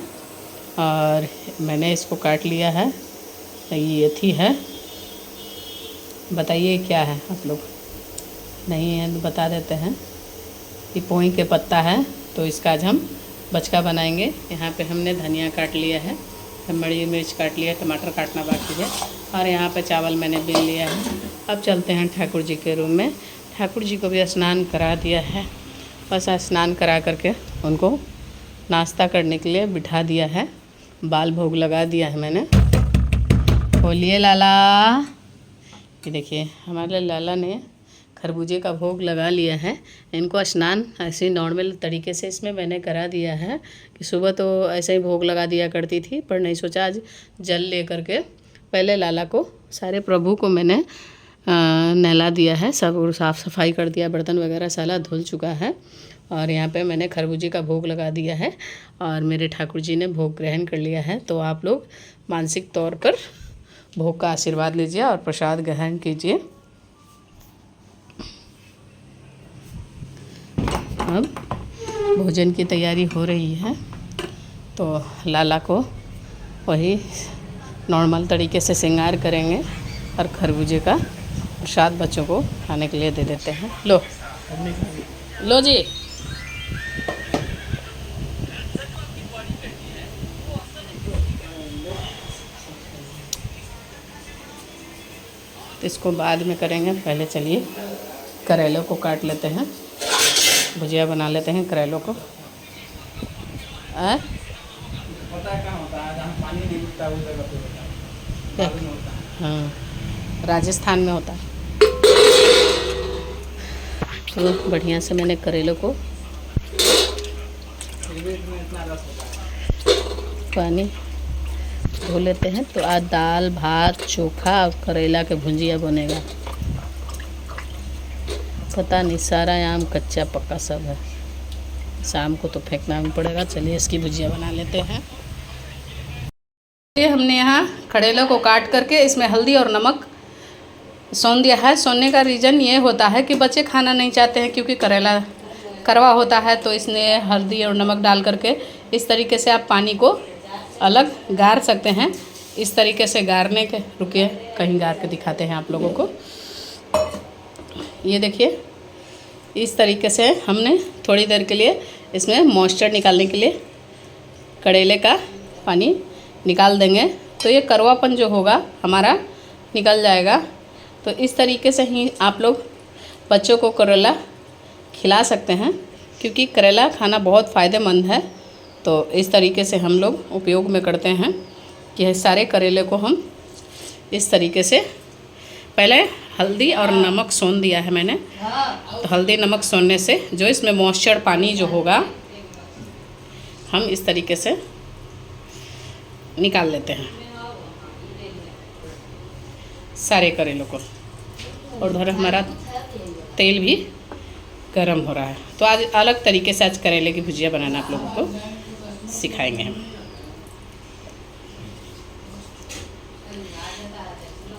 [SPEAKER 1] और मैंने इसको काट लिया है, ये थी है, बताइए क्या है आप लोग, नहीं है तो बता देते हैं। ये पोई के पत्ता है, तो इसका आज हम बचका बनाएंगे। यहाँ पे हमने धनिया काट लिया है, हरी मिर्च काट लिया, टमाटर काटना बाकी है। और यहाँ पे चावल मैंने बीन लिया है। अब चलते हैं ठाकुर जी के रूम में। ठाकुर जी को भी स्नान करा दिया है, बस स्नान करा करके उनको नाश्ता करने के लिए बिठा दिया है। बाल भोग लगा दिया है मैंने। बोलिए लाला। ये देखिए हमारे लाला ने खरबूजे का भोग लगा लिया है। इनको स्नान ऐसे नॉर्मल तरीके से इसमें मैंने करा दिया है कि सुबह तो ऐसे ही भोग लगा दिया करती थी, पर नहीं सोचा आज जल ले करके पहले लाला को, सारे प्रभु को मैंने नहला दिया है, सब साफ़ सफाई कर दिया, बर्तन वगैरह सारा धुल चुका है। और यहाँ पे मैंने खरबूजे का भोग लगा दिया है और मेरे ठाकुर जी ने भोग ग्रहण कर लिया है। तो आप लोग मानसिक तौर पर भोग का आशीर्वाद लीजिए और प्रसाद ग्रहण कीजिए। अब भोजन की तैयारी हो रही है, तो लाला को वही नॉर्मल तरीके से श्रृंगार करेंगे और खरबूजे का प्रसाद बच्चों को खाने के लिए दे देते हैं। लो जी। तो इसको बाद में करेंगे, पहले चलिए करेलों को काट लेते हैं, भुजिया बना लेते हैं करेलों को। हाँ, राजस्थान में होता है। तो बढ़िया से मैंने करेलों को पानी धो लेते हैं। तो आज दाल भात चोखा और करेला के भुजिया बनेगा। पता नहीं सारा आम कच्चा पक्का सब है, शाम को तो फेंकना भी पड़ेगा। चलिए इसकी भुजिया बना लेते हैं। ये हमने यहाँ करेलों को काट करके इसमें हल्दी और नमक सोन दिया है। सोने का रीज़न ये होता है कि बच्चे खाना नहीं चाहते हैं, क्योंकि करेला कड़वा होता है, तो इसमें हल्दी और नमक डाल करके इस तरीके से आप पानी को अलग गार सकते हैं। इस तरीके से गारने के, रुकिए कहीं गार के दिखाते हैं आप लोगों को। ये देखिए इस तरीके से हमने थोड़ी देर के लिए इसमें मॉइस्चर निकालने के लिए करेले का पानी निकाल देंगे, तो ये कड़वापन जो होगा हमारा निकल जाएगा। तो इस तरीके से ही आप लोग बच्चों को करेला खिला सकते हैं, क्योंकि करेला खाना बहुत फ़ायदेमंद है। तो इस तरीके से हम लोग उपयोग में करते हैं कि सारे करेले को हम इस तरीके से पहले हल्दी और नमक सोन दिया है मैंने। तो हल्दी नमक सोनने से जो इसमें मॉइस्चर पानी जो होगा हम इस तरीके से निकाल लेते हैं सारे करेलों को। और उधर हमारा तेल भी गरम हो रहा है। तो आज अलग तरीके से आज करेले की भुजिया बनाना आप लोगों को सिखाएंगे हम।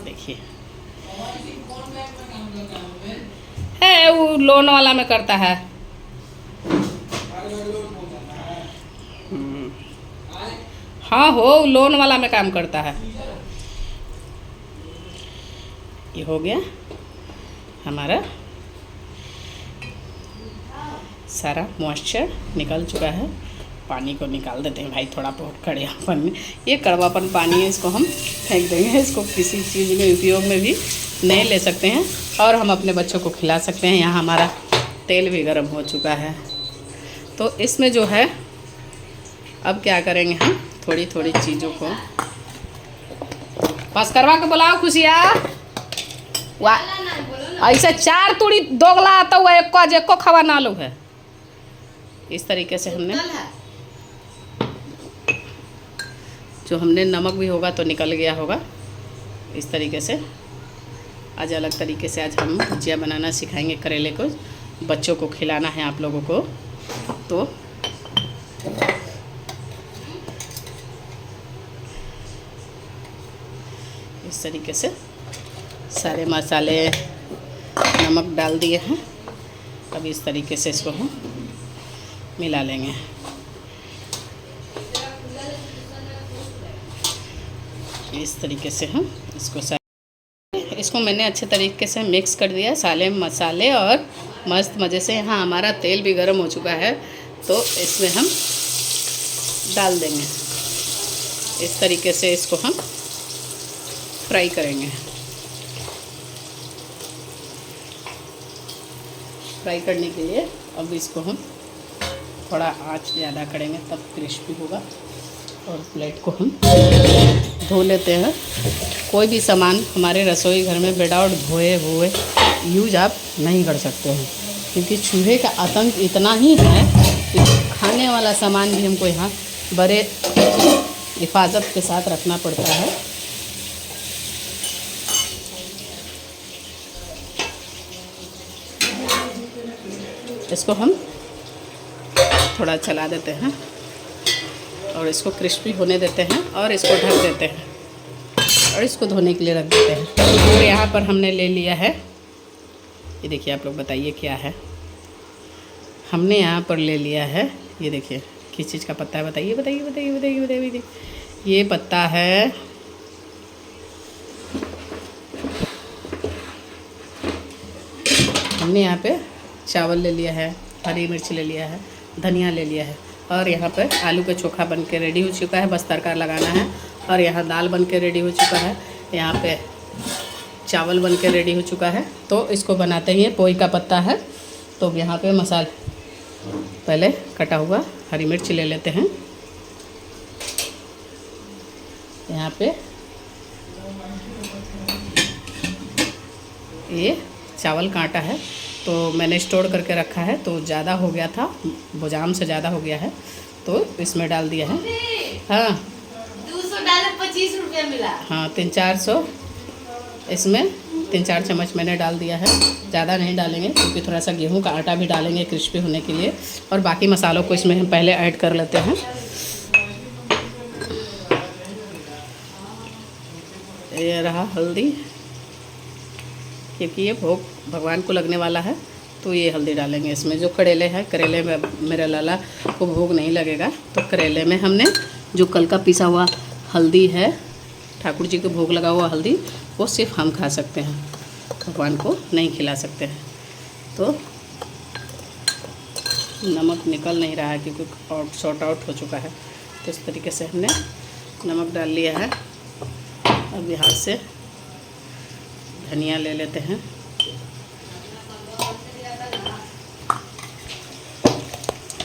[SPEAKER 1] देखिए है वो लोन वाला में करता है। हाँ हो, लोन वाला में काम करता है। ये हो गया हमारा, सारा मॉइस्चर निकल चुका है। पानी को निकाल देते हैं भाई, थोड़ा बहुत कड़वापन में, ये कड़वापन पानी है, इसको हम फेंक देंगे। इसको किसी चीज़ में उपयोग में भी नहीं ले सकते हैं और हम अपने बच्चों को खिला सकते हैं। यहाँ हमारा तेल भी गर्म हो चुका है, तो इसमें जो है अब क्या करेंगे, हम थोड़ी थोड़ी चीज़ों को पास करवा के बुलाओ। खुशिया वाह, ऐसे 4 तूड़ी दोगला आता हुआ एक को खवा ना लो है। इस तरीके से हमने जो हमने नमक भी होगा तो निकल गया होगा। इस तरीके से आज अलग तरीके से आज हम भुजिया बनाना सिखाएंगे करेले को, बच्चों को खिलाना है आप लोगों को। तो इस तरीके से सारे मसाले नमक डाल दिए हैं। अब इस तरीके से इसको हम मिला लेंगे। इस तरीके से हम इसको मैंने अच्छे तरीके से मिक्स कर दिया, सारे मसाले, और मस्त मज़े से। यहाँ हमारा तेल भी गर्म हो चुका है, तो इसमें हम डाल देंगे। इस तरीके से इसको हम फ्राई करेंगे। फ्राई करने के लिए अब इसको हम थोड़ा आंच ज़्यादा करेंगे, तब क्रिस्पी होगा। और प्लेट को हम धो लेते हैं। कोई भी सामान हमारे रसोई घर में विदाउट धोए हुए यूज आप नहीं कर सकते हैं, क्योंकि चूहे का आतंक इतना ही है कि खाने वाला सामान भी हमको यहाँ बड़े हिफाजत के साथ रखना पड़ता है। इसको हम थोड़ा चला देते हैं और इसको क्रिस्पी होने देते हैं और इसको ढक देते हैं और इसको धोने के लिए रख देते हैं। और यहाँ पर हमने ले लिया है, ये देखिए, आप लोग बताइए क्या है। हमने यहाँ पर ले लिया है, ये देखिए किस चीज़ का पत्ता है, बताइए बताइए बताइए बताइए बताइए बताइए। ये पत्ता है हमने यहाँ पे चावल ले लिया है, हरी मिर्च ले लिया है, धनिया ले लिया है, और यहाँ पे आलू का चोखा बन के रेडी हो चुका है, बस तड़का लगाना है। और यहाँ दाल बन के रेडी हो चुका है, यहाँ पे चावल बन के रेडी हो चुका है। तो इसको बनाते ही पोई का पत्ता है, तो यहाँ पे मसाला पहले कटा हुआ हरी मिर्च ले लेते हैं। यहाँ पे ये चावल काटा है, तो मैंने स्टोर करके रखा है, तो ज़्यादा हो गया था, बोजाम से ज़्यादा हो गया है, तो इसमें डाल दिया है। हाँ
[SPEAKER 2] 200 डाले 25 रुपया मिला।
[SPEAKER 1] हाँ 300-400 इसमें 3-4 चम्मच मैंने डाल दिया है, ज़्यादा नहीं डालेंगे क्योंकि थोड़ा सा गेहूं का आटा भी डालेंगे क्रिस्पी होने के लिए। और बाकी मसालों को इसमें हम पहले ऐड कर लेते हैं। ये रहा हल्दी, क्योंकि ये भोग भगवान को लगने वाला है, तो ये हल्दी डालेंगे इसमें। जो करेले हैं, करेले में मेरा लाला को भोग नहीं लगेगा, तो करेले में हमने जो कल का पिसा हुआ हल्दी है, ठाकुर जी को भोग लगा हुआ हल्दी, वो सिर्फ हम खा सकते हैं, भगवान को नहीं खिला सकते हैं। तो नमक निकल नहीं रहा है क्योंकि शॉर्ट आउट हो चुका है, तो इस तरीके से हमने नमक डाल लिया है। अब यहाँ से धनिया ले लेते हैं।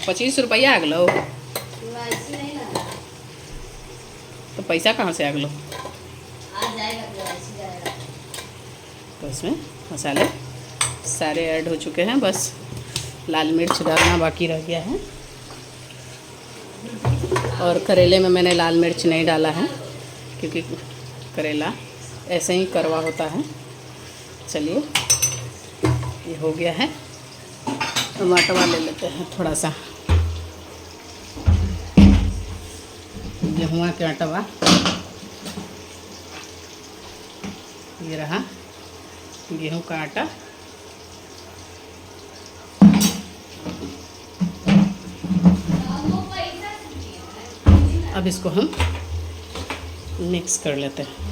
[SPEAKER 1] ₹25 आ गलो, तो पैसा कहाँ से आ गलो? तो इसमें मसाले सारे ऐड हो चुके हैं, बस लाल मिर्च डालना बाकी रह गया है। और करेले में मैंने लाल मिर्च नहीं डाला है क्योंकि करेला ऐसे ही कड़वा होता है। चलिए ये हो गया है। टमाटर ले लेते हैं थोड़ा सा, गेहुआ के आटवा, ये रहा गेहूं का आटा। अब इसको हम मिक्स कर लेते हैं।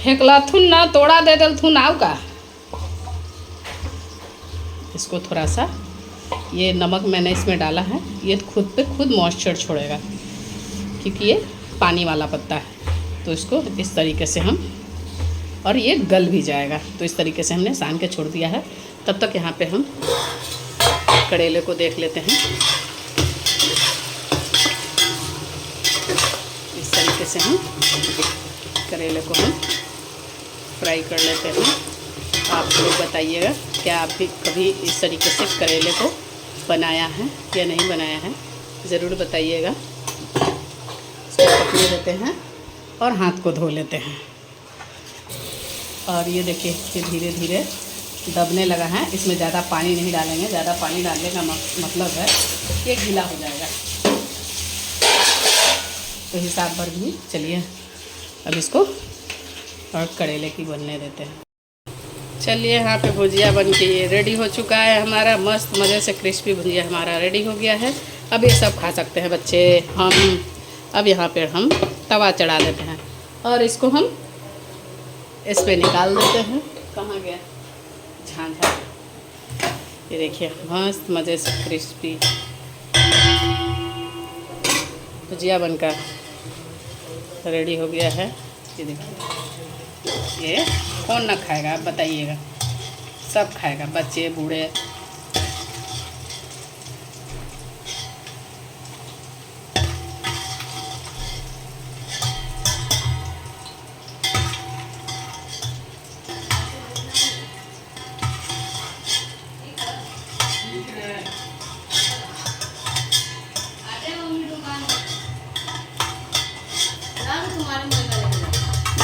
[SPEAKER 1] फेंकला थुन ना, तोड़ा दे दल थुन आऊ का। इसको थोड़ा सा, ये नमक मैंने इसमें डाला है, ये खुद पे खुद मॉइस्चर छोड़ेगा क्योंकि ये पानी वाला पत्ता है। तो इसको इस तरीके से हम, और ये गल भी जाएगा, तो इस तरीके से हमने सान के छोड़ दिया है। तब तक यहाँ पे हम करेले को देख लेते हैं। इस तरीके से हम करेले को हम फ्राई कर लेते हैं। आप लोग बताइएगा क्या आप भी कभी इस तरीके से करेले को बनाया है या नहीं बनाया है, ज़रूर बताइएगा। इसको पकने देते हैं और हाथ को धो लेते हैं। और ये देखिए कि धीरे धीरे दबने लगा है। इसमें ज़्यादा पानी नहीं डालेंगे, ज़्यादा पानी डालने का मतलब है ये गीला हो जाएगा। तो हिसाब भर भी चलिए अब इसको और करेले की बनने देते हैं। चलिए यहाँ पे भुजिया बन के ये रेडी हो चुका है हमारा। मस्त मज़े से क्रिस्पी भुजिया हमारा रेडी हो गया है। अब ये सब खा सकते हैं बच्चे। हम अब यहाँ पे हम तवा चढ़ा देते हैं और इसको हम इस पे निकाल देते हैं। कहाँ गया झांझा? ये देखिए मस्त मज़े से क्रिस्पी भुजिया बनकर रेडी हो गया है। ये देखिए, ये कौन ना खाएगा आप बताइएगा? सब खाएगा, बच्चे बूढ़े।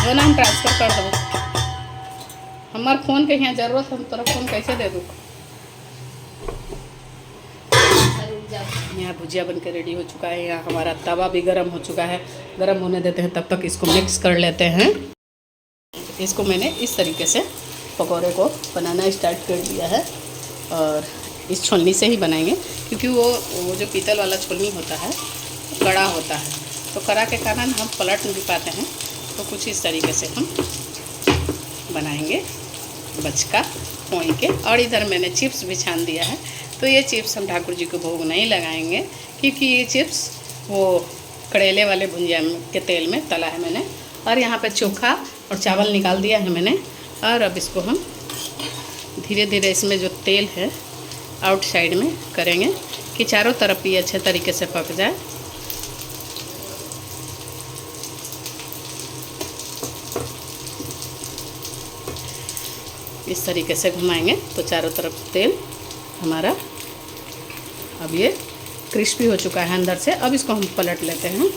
[SPEAKER 1] जो ना हम ट्रांसफ़र कर दो। हमार फ़ोन के यहाँ ज़रूरत, हम तोरा फ़ोन कैसे दे दूँ? यहाँ भुजिया बनकर रेडी हो चुका है। यहाँ हमारा तवा भी गर्म हो चुका है। गर्म होने देते हैं, तब तक इसको मिक्स कर लेते हैं। इसको मैंने इस तरीके से पकौड़े को बनाना स्टार्ट कर दिया है और इस छोलनी से ही बनाएंगे क्योंकि वो जो पीतल वाला छोलनी होता है वो कड़ा होता है। तो कड़ा के कारण हम पलट नहीं पाते हैं। तो कुछ इस तरीके से हम बनाएंगे बचका पोई के। और इधर मैंने चिप्स भी छान दिया है। तो ये चिप्स हम ठाकुर जी को भोग नहीं लगाएंगे क्योंकि ये चिप्स वो करेले वाले भुजिया के तेल में तला है मैंने। और यहाँ पे चोखा और चावल निकाल दिया है मैंने। और अब इसको हम धीरे धीरे इसमें जो तेल है आउटसाइड में करेंगे कि चारों तरफ ये अच्छे तरीके से पक जाए। इस तरीके से घुमाएंगे तो चारों तरफ तेल हमारा अब ये क्रिस्पी हो चुका है अंदर से। अब इसको हम पलट लेते हैं।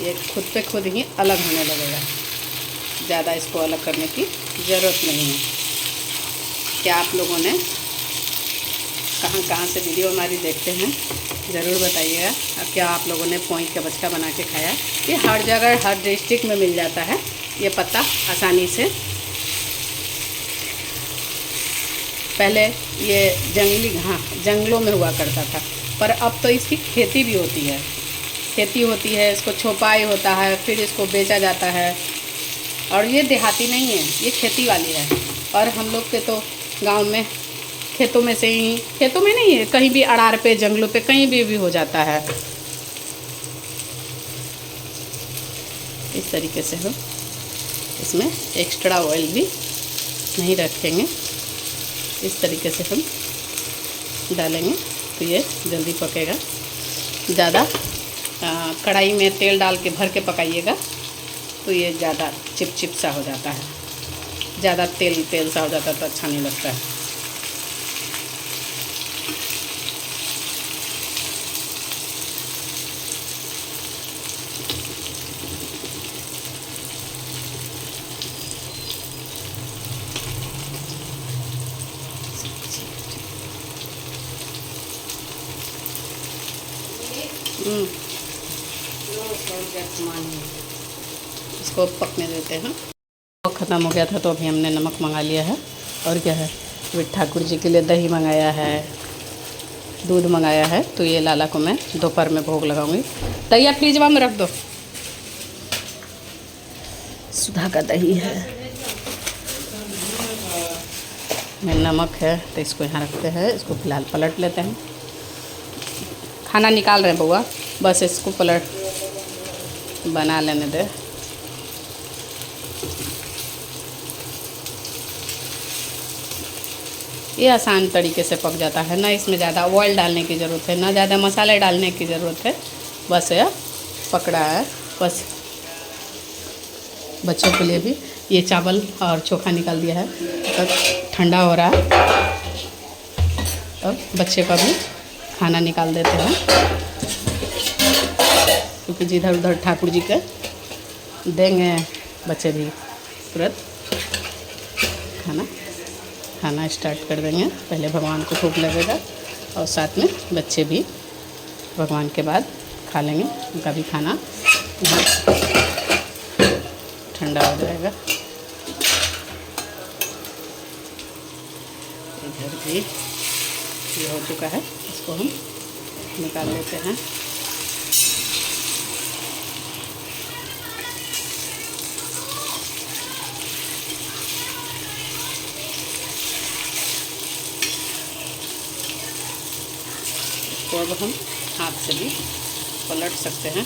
[SPEAKER 1] ये खुद पे खुद ही अलग होने लगेगा, ज़्यादा इसको अलग करने की ज़रूरत नहीं है। क्या आप लोगों ने कहाँ से वीडियो हमारी देखते हैं ज़रूर बताइएगा। अब क्या आप लोगों ने पोई का बचका बना के खाया? ये हर जगह हर डिस्ट्रिक्ट में मिल जाता है ये पत्ता आसानी से। पहले ये जंगलों में हुआ करता था, पर अब तो इसकी खेती भी होती है। खेती होती है, इसको छोपाई होता है, फिर इसको बेचा जाता है। और ये देहाती नहीं है, ये खेती वाली है। और हम लोग के तो गांव में खेतों में से ही, खेतों में नहीं है, कहीं भी अड़ार पे, जंगलों पे, कहीं भी हो जाता है। इस तरीके से हम इसमें एक्स्ट्रा ऑयल भी नहीं रखेंगे। इस तरीके से हम डालेंगे तो ये जल्दी पकेगा। ज़्यादा कढ़ाई में तेल डाल के भर के पकाइएगा तो ये ज़्यादा चिपचिप सा हो जाता है। ज़्यादा तेल सा हो जाता है तो अच्छा नहीं लगता है।
[SPEAKER 2] सामान है।
[SPEAKER 1] इसको पकने देते हैं। ख़त्म हो गया था तो अभी हमने नमक मंगा लिया है। और क्या है, अभी ठाकुर जी के लिए दही मंगाया है, दूध मंगाया है। तो ये लाला को मैं दोपहर में भोग लगाऊंगी। दही फ्रिजवा में रख दो। सुधा का दही है, में नमक है, तो इसको यहाँ रखते हैं। इसको फिलहाल पलट लेते हैं। खाना निकाल रहे हैं बउआ, बस इसको पलट बना लेने दे। ये आसान तरीके से पक जाता है ना, इसमें ज़्यादा ऑयल डालने की ज़रूरत है, ना ज़्यादा मसाले डालने की ज़रूरत है। बस ये पकड़ा है बस। बच्चों के लिए भी ये चावल और चोखा निकाल दिया है, तब ठंडा हो रहा है। अब बच्चे का भी खाना निकाल देते हैं, क्योंकि जिधर उधर ठाकुर जी के देंगे बच्चे भी तुरंत खाना स्टार्ट कर देंगे। पहले भगवान को भूख लगेगा और साथ में बच्चे भी भगवान के बाद खा लेंगे। उनका भी खाना ठंडा हो जाएगा। इधर भी ये हो चुका है, इसको हम निकाल लेते हैं। तो अब हम हाथ से भी पलट सकते हैं।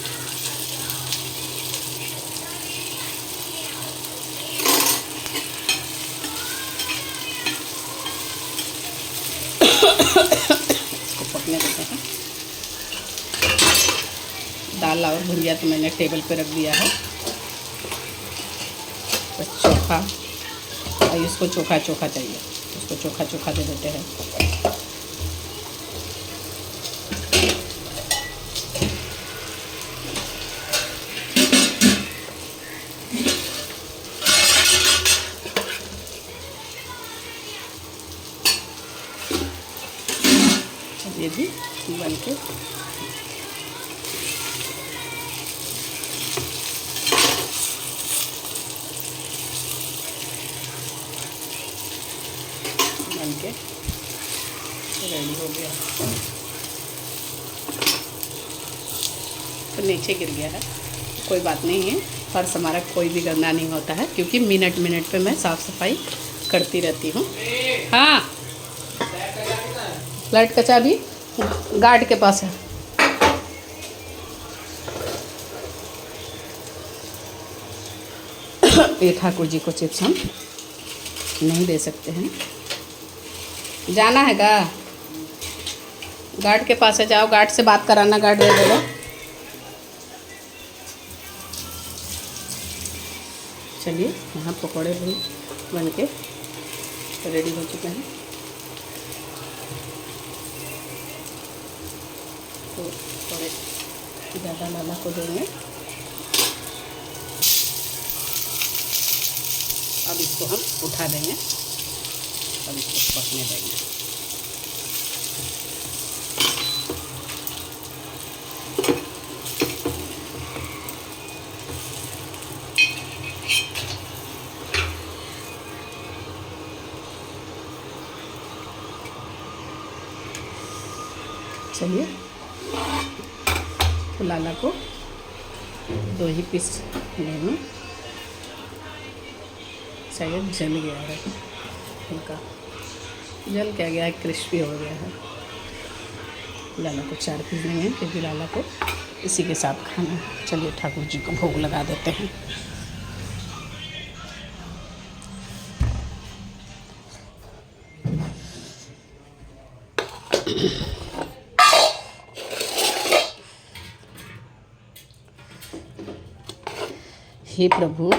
[SPEAKER 1] इसको पकने देते हैं। दाल और भुजिया तो मैंने टेबल पे रख दिया है। बस चोखा, और इसको चोखा चोखा चाहिए, इसको चोखा चोखा दे देते हैं। ये भी बन के रेडी हो गया। तो नीचे गिर गया है, कोई बात नहीं है। फर्श हमारा कोई भी गंदा नहीं होता है, क्योंकि मिनट मिनट पे मैं साफ़ सफाई करती रहती हूँ। हाँ, लाइट का चाबी गार्ड के पास है। ये ठाकुर जी को चिप्स हम नहीं दे सकते हैं। जाना है का गार्ड के पास है, जाओ गार्ड से बात कराना, गार्ड दे देगा। चलिए, यहाँ पकौड़े भी बन के रेडी हो चुके हैं। तो थोड़े ज़्यादा लाला को देंगे। अब इसको हम उठा देंगे, अब इसको पकने देंगे। चलिए, तो लाला को 2 ही पीस ले लूँ। शायद जल गया है, हल्का जल क्या गया है, क्रिस्पी हो गया है। लाला को 4 पीस देंगे, क्योंकि लाला को इसी के साथ खाना है। चलिए, ठाकुर जी को भोग लगा देते हैं। हे प्रभु,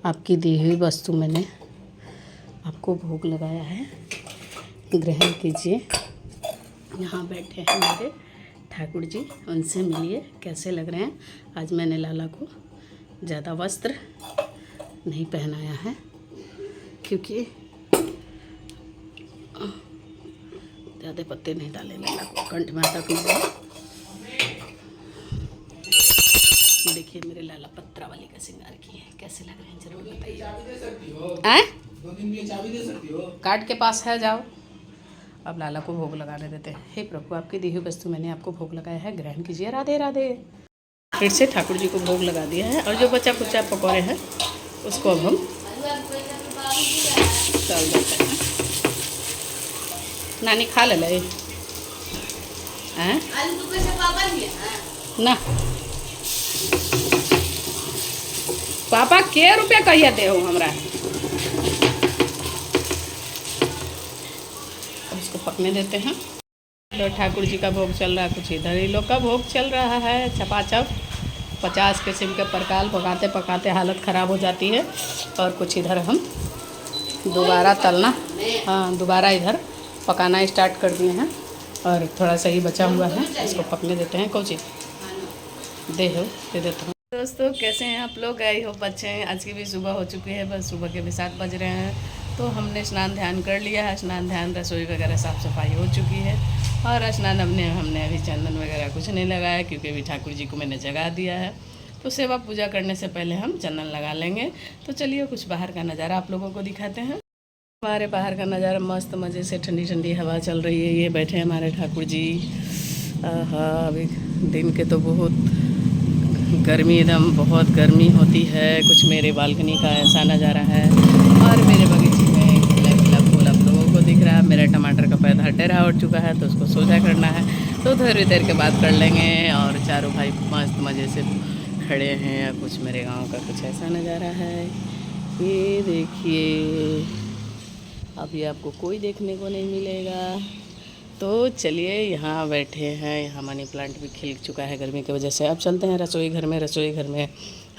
[SPEAKER 1] आपकी दी हुई वस्तु मैंने आपको भोग लगाया है, ग्रहण कीजिए। यहाँ बैठे हैं मेरे ठाकुर जी, उनसे मिलिए कैसे लग रहे हैं। आज मैंने लाला को ज़्यादा वस्त्र नहीं पहनाया है, क्योंकि ज़्यादा पत्ते नहीं डाले लाला को, कंठ में तक नहीं। देखिए, देखिए मेरे लाला पत्रा वाली का श्रृंगार किए हैं, कैसे लग रहे हैं जरूर बताइए।
[SPEAKER 5] चाबी दे सकती हो,
[SPEAKER 1] हैं
[SPEAKER 5] 2 दिन के लिए चाबी दे सकती हो।
[SPEAKER 1] कार्ड के पास है, जाओ। अब लाला को भोग लगाने देते हैं। हे प्रभु, आपकी दी हुई वस्तु मैंने आपको भोग लगाया है, ग्रहण कीजिए। राधे राधे। फिर से ठाकुर जी को भोग लगा दिया है और जो बचा कुचा पकौड़े हैं उसको अब हम डाल देते हैं। नानी खा ले हैं ना। पापा के रुपया कहिए दे हो हमरा। अब इसको पकने देते हैं। तो ठाकुर जी का भोग चल रहा है, कुछ इधर ही लोग का भोग चल रहा है। चपाचप 50 किस्म के प्रकार पकाते पकाते हालत ख़राब हो जाती है। और कुछ इधर हम दोबारा तलना, हाँ दोबारा इधर पकाना स्टार्ट कर दिए हैं। और थोड़ा सा ही बचा हुआ है, इसको पकने देते हैं। कौची दे देता हूँ। दोस्तों कैसे हैं आप लोग? आई होप अच्छे हैं। आज की भी सुबह हो चुकी है, बस सुबह के भी 7 बज रहे हैं। तो हमने स्नान ध्यान कर लिया है। स्नान ध्यान, रसोई वगैरह साफ़ सफाई हो चुकी है। और स्नान हमने अभी चंदन वगैरह कुछ नहीं लगाया, क्योंकि अभी ठाकुर जी को मैंने जगा दिया है। तो सेवा पूजा करने से पहले हम चंदन लगा लेंगे। तो चलिए कुछ बाहर का नज़ारा आप लोगों को दिखाते हैं। हमारे बाहर का नज़ारा मस्त मज़े से ठंडी ठंडी हवा चल रही है। ये बैठे हैं हमारे ठाकुर जी। हाँ अभी दिन के तो बहुत गर्मी, एकदम बहुत गर्मी होती है। कुछ मेरे बालकनी का ऐसा नज़ारा है और मेरे बगीचे में खिला खिला फूल आप लोगों को दिख रहा है। मेरा टमाटर का पौधा टेढ़ा उठ चुका है, तो उसको सोजा करना है, तो थोड़ी देर के बाद कर लेंगे। और चारों भाई मस्त मज़े से खड़े हैं। कुछ मेरे गांव का कुछ ऐसा नज़ारा है। ये देखिए, अभी आपको कोई देखने को नहीं मिलेगा। तो चलिए यहाँ बैठे हैं। यहाँ मनी प्लांट भी खिल चुका है गर्मी की वजह से। अब चलते हैं रसोई घर में। रसोई घर में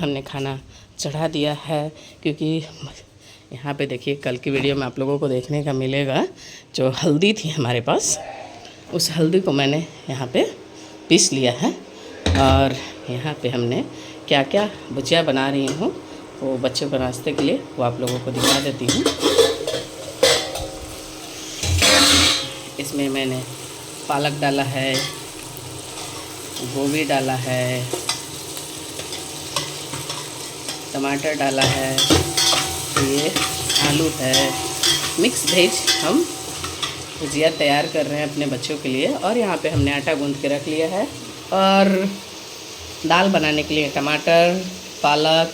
[SPEAKER 1] हमने खाना चढ़ा दिया है, क्योंकि यहाँ पे देखिए कल की वीडियो में आप लोगों को देखने का मिलेगा, जो हल्दी थी हमारे पास, उस हल्दी को मैंने यहाँ पे पीस लिया है। और यहाँ पे हमने क्या क्या भुजिया बना रही हूँ, वो बच्चों को नाश्ते के लिए, वो आप लोगों को दिखा देती हूँ। इसमें मैंने पालक डाला है, गोभी डाला है, टमाटर डाला है, ये आलू है। मिक्स वेज हम भुजिया तैयार कर रहे हैं अपने बच्चों के लिए। और यहाँ पे हमने आटा गूंथ के रख लिया है। और दाल बनाने के लिए टमाटर, पालक,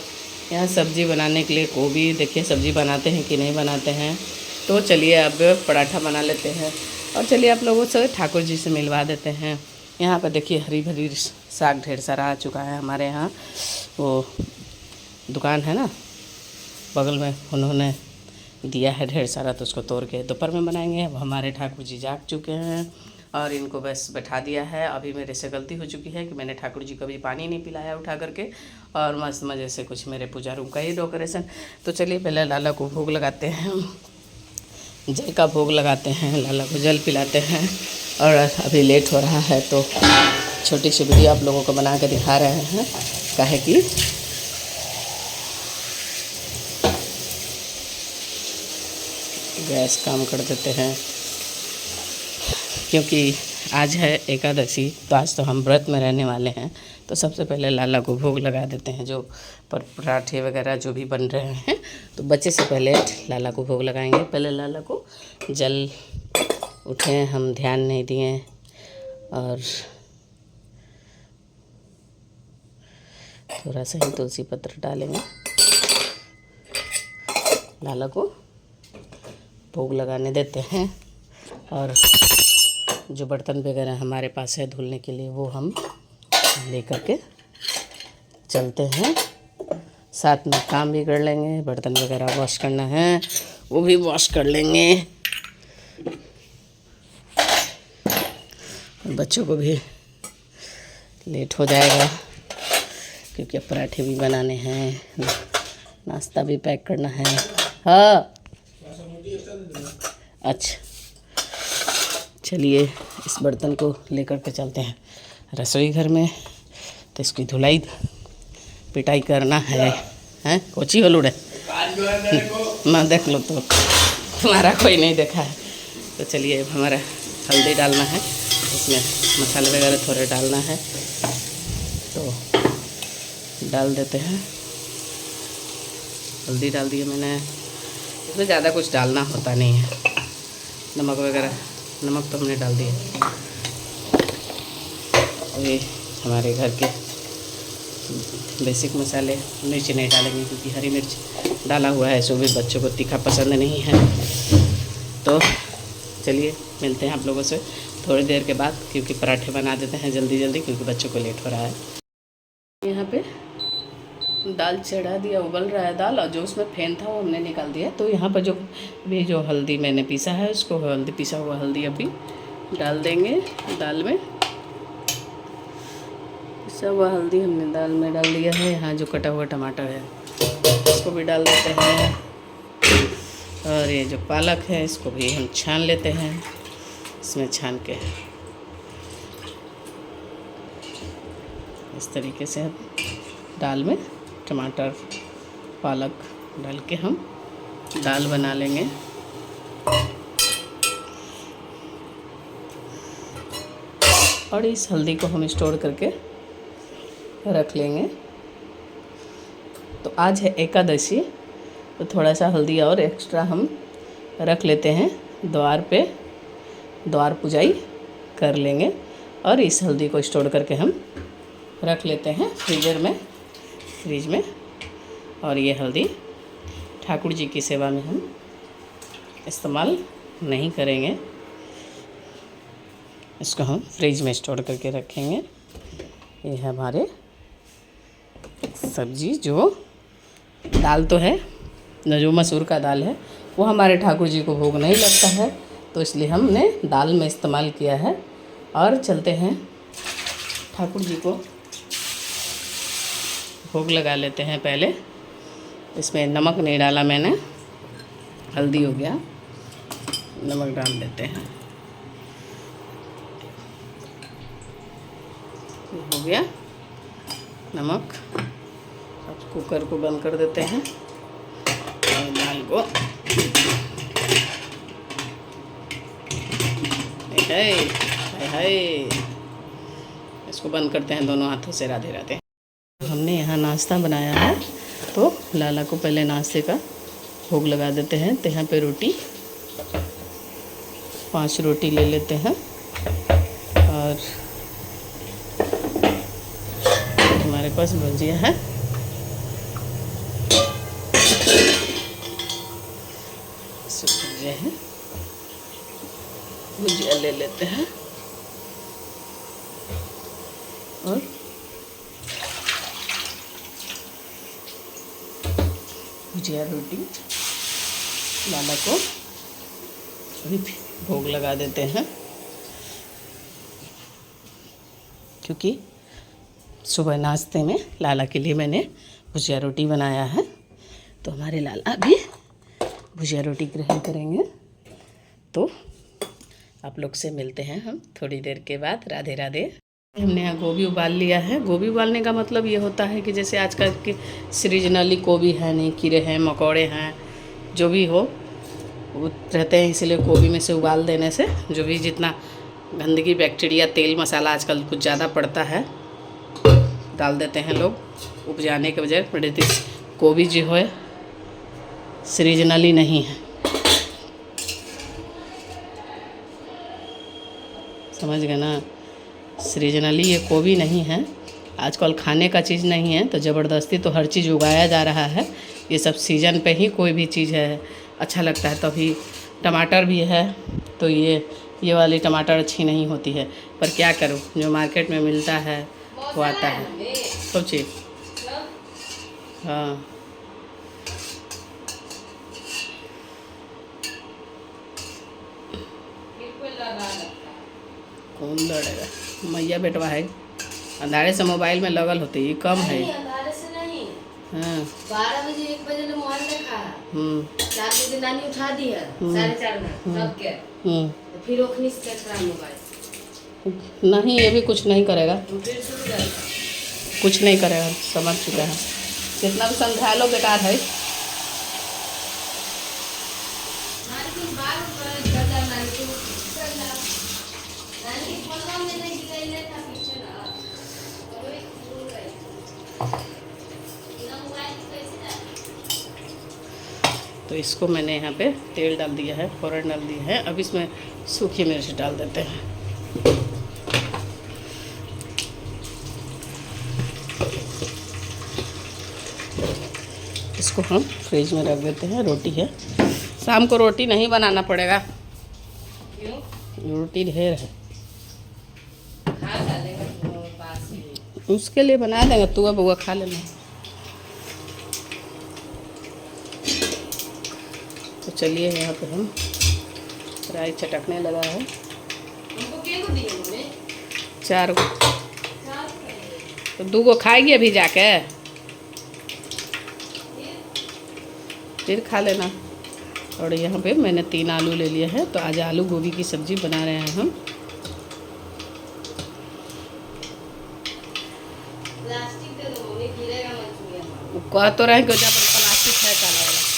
[SPEAKER 1] यहाँ सब्ज़ी बनाने के लिए गोभी। देखिए सब्ज़ी बनाते हैं कि नहीं बनाते हैं। तो चलिए अब पराठा बना लेते हैं। और चलिए आप लोगों से ठाकुर जी से मिलवा देते हैं। यहाँ पर देखिए हरी भरी साग ढेर सारा आ चुका है हमारे यहाँ। वो दुकान है ना बगल में, उन्होंने दिया है ढेर सारा, तो उसको तोड़ के दोपहर में बनाएंगे। अब हमारे ठाकुर जी जाग चुके हैं और इनको बस बैठा दिया है। अभी मेरे से गलती हो चुकी है कि मैंने ठाकुर जी को भी पानी नहीं पिलाया उठा करके। और मस्त मज़े से कुछ मेरे पूजा रूम का ही डेकोरेशन। तो चलिए पहले लाला को भोग लगाते हैं, जल का भोग लगाते हैं, लाला को जल पिलाते हैं। और अभी लेट हो रहा है, तो छोटी सी वीडियो आप लोगों को बना के दिखा रहे हैं, काहे कि गैस काम कर देते हैं, क्योंकि आज है एकादशी। तो आज तो हम व्रत में रहने वाले हैं। तो सबसे पहले लाला को भोग लगा देते हैं, जो पराठे वगैरह जो भी बन रहे हैं। तो बच्चे से पहले लाला को भोग लगाएंगे। पहले लाला को जल उठे, हम ध्यान नहीं दिए। और थोड़ा सा ही तुलसी पत्र डालेंगे। लाला को भोग लगाने देते हैं। और जो बर्तन वगैरह हमारे पास है धुलने के लिए, वो हम लेकर के चलते हैं। साथ में काम भी कर लेंगे। बर्तन वगैरह वॉश करना है, वो भी वॉश कर लेंगे। बच्चों को भी लेट हो जाएगा, क्योंकि अब पराठे भी बनाने हैं, नाश्ता भी पैक करना है। हाँ अच्छा, चलिए इस बर्तन को लेकर के चलते हैं रसोई घर में। तो इसकी धुलाई पिटाई करना है। हैं कोची हो लूड़े मैं देख लो, तो तुम्हारा कोई नहीं देखा है। तो चलिए अब हमारा हल्दी डालना है, इसमें मसाले वगैरह थोड़े डालना है। तो डाल देते हैं। हल्दी डाल दिया मैंने, इसमें ज़्यादा कुछ डालना होता नहीं है। नमक वगैरह, नमक तो हमने डाल दिया। और ये हमारे घर के बेसिक मसाले, मिर्च नहीं डालेंगे क्योंकि हरी मिर्च डाला हुआ है, सो भी बच्चों को तीखा पसंद नहीं है। तो चलिए मिलते हैं आप लोगों से थोड़ी देर के बाद, क्योंकि पराठे बना देते हैं जल्दी जल्दी, क्योंकि बच्चों को लेट हो रहा है। यहाँ पे दाल चढ़ा दिया, उबल रहा है दाल, और जो उसमें फेन था वो हमने निकाल दिया। तो यहाँ पर जो हल्दी मैंने पीसा है, उसको पिसा हुआ हल्दी अभी डाल देंगे दाल में। पिसा हुआ हल्दी हमने दाल में डाल दिया है। यहाँ जो कटा हुआ टमाटर है इसको भी डाल देते हैं, और ये जो पालक है इसको भी हम छान लेते हैं। इसमें छान के इस तरीके से हम दाल में टमाटर पालक डाल के हम दाल बना लेंगे। और इस हल्दी को हम स्टोर करके रख लेंगे। तो आज है एकादशी, तो थोड़ा सा हल्दी और एक्स्ट्रा हम रख लेते हैं। द्वार पुजाई कर लेंगे, और इस हल्दी को स्टोर करके हम रख लेते हैं फ्रिज में। और ये हल्दी ठाकुर जी की सेवा में हम इस्तेमाल नहीं करेंगे, इसको हम फ्रिज में स्टोर करके रखेंगे। ये है हमारे सब्जी। जो दाल तो है, जो मसूर का दाल है, वो हमारे ठाकुर जी को भोग नहीं लगता है, तो इसलिए हमने दाल में इस्तेमाल किया है। और चलते हैं ठाकुर जी को भोग लगा लेते हैं। पहले इसमें नमक नहीं डाला मैंने, हल्दी हो गया, नमक डाल देते हैं। हो गया नमक। अब कुकर को बंद कर देते हैं और दाल को हाय इसको बंद करते हैं दोनों हाथों से। राधे राधे। हमने यहाँ नाश्ता बनाया है, तो लाला को पहले नाश्ते का भोग लगा देते हैं। तो यहाँ पे रोटी 5 रोटी ले लेते हैं, और हमारे पास भुजिया है। भुजिया ले लेते हैं, और भुजिया रोटी लाला को भी भोग लगा देते हैं, क्योंकि सुबह नाश्ते में लाला के लिए मैंने भुजिया रोटी बनाया है। तो हमारे लाला भी भुजिया रोटी ग्रहण करेंगे। तो आप लोग से मिलते हैं हम थोड़ी देर के बाद। राधे राधे। हमने यहाँ गोभी उबाल लिया है। गोभी उबालने का मतलब ये होता है कि जैसे आजकल के सीजनली गोभी है नहीं, कीड़े हैं, मकोड़े हैं, जो भी हो वो रहते हैं, इसलिए गोभी में से उबाल देने से जो भी जितना गंदगी, बैक्टीरिया, तेल मसाला आजकल कुछ ज़्यादा पड़ता है डाल देते हैं लोग उपजाने के बजाय। बड़े गोभी जो है सीजनली नहीं है, समझ गए ना। सीजनली ये गोभी नहीं है, आजकल खाने का चीज़ नहीं है, तो ज़बरदस्ती तो हर चीज़ उगाया जा रहा है। ये सब सीज़न पे ही कोई भी चीज़ है अच्छा लगता है। तो अभी टमाटर भी है, तो ये वाली टमाटर अच्छी नहीं होती है, पर क्या करूँ, जो मार्केट में मिलता है वो आता है। सोचिए, हाँ कौन लड़ेगा, मैया बेटवा है, अंधारे से मोबाइल में लगल होती, ये कम है।
[SPEAKER 2] अंधारे से नहीं,
[SPEAKER 1] हाँ
[SPEAKER 2] 12 बजे 1 बजे ले मोबाइल देखा है, 4 बजे नानी उठा दी है, 4:30 में सबके, तो फिर ओखनी से देख रहा है मोबाइल।
[SPEAKER 1] नहीं, ये भी कुछ नहीं करेगा,
[SPEAKER 2] फिर शुरू कर
[SPEAKER 1] कुछ नहीं करेगा, समझ चुका है। कितना भी समझा लो बेकार है। तो इसको मैंने यहाँ पे तेल डाल दिया है, फ़ौरन डाल दिया है। अब इसमें सूखी मिर्च डाल देते हैं। इसको हम फ्रिज में रख देते हैं। रोटी है, शाम को रोटी नहीं बनाना पड़ेगा,
[SPEAKER 2] क्यों?
[SPEAKER 1] रोटी ढेर है।
[SPEAKER 2] खा डालेगा तो पास ही।
[SPEAKER 1] उसके लिए बना देंगे, तू अब वो खा लेना। तो चलिए यहाँ पे हम राई चटकने लगा है।
[SPEAKER 2] हमको क्या को दिए मम्मी?
[SPEAKER 1] 4 गो, तो 2 गो खाएगी अभी जाके, फिर खा लेना। और यहाँ पे मैंने 3 आलू ले लिया है, तो आज आलू गोभी की सब्ज़ी बना रहे हैं हम।
[SPEAKER 2] प्लास्टिक दे दो मम्मी, गिरेगा मंचूरियन।
[SPEAKER 1] कह तो रहे कि पर प्लास्टिक है काला वाला।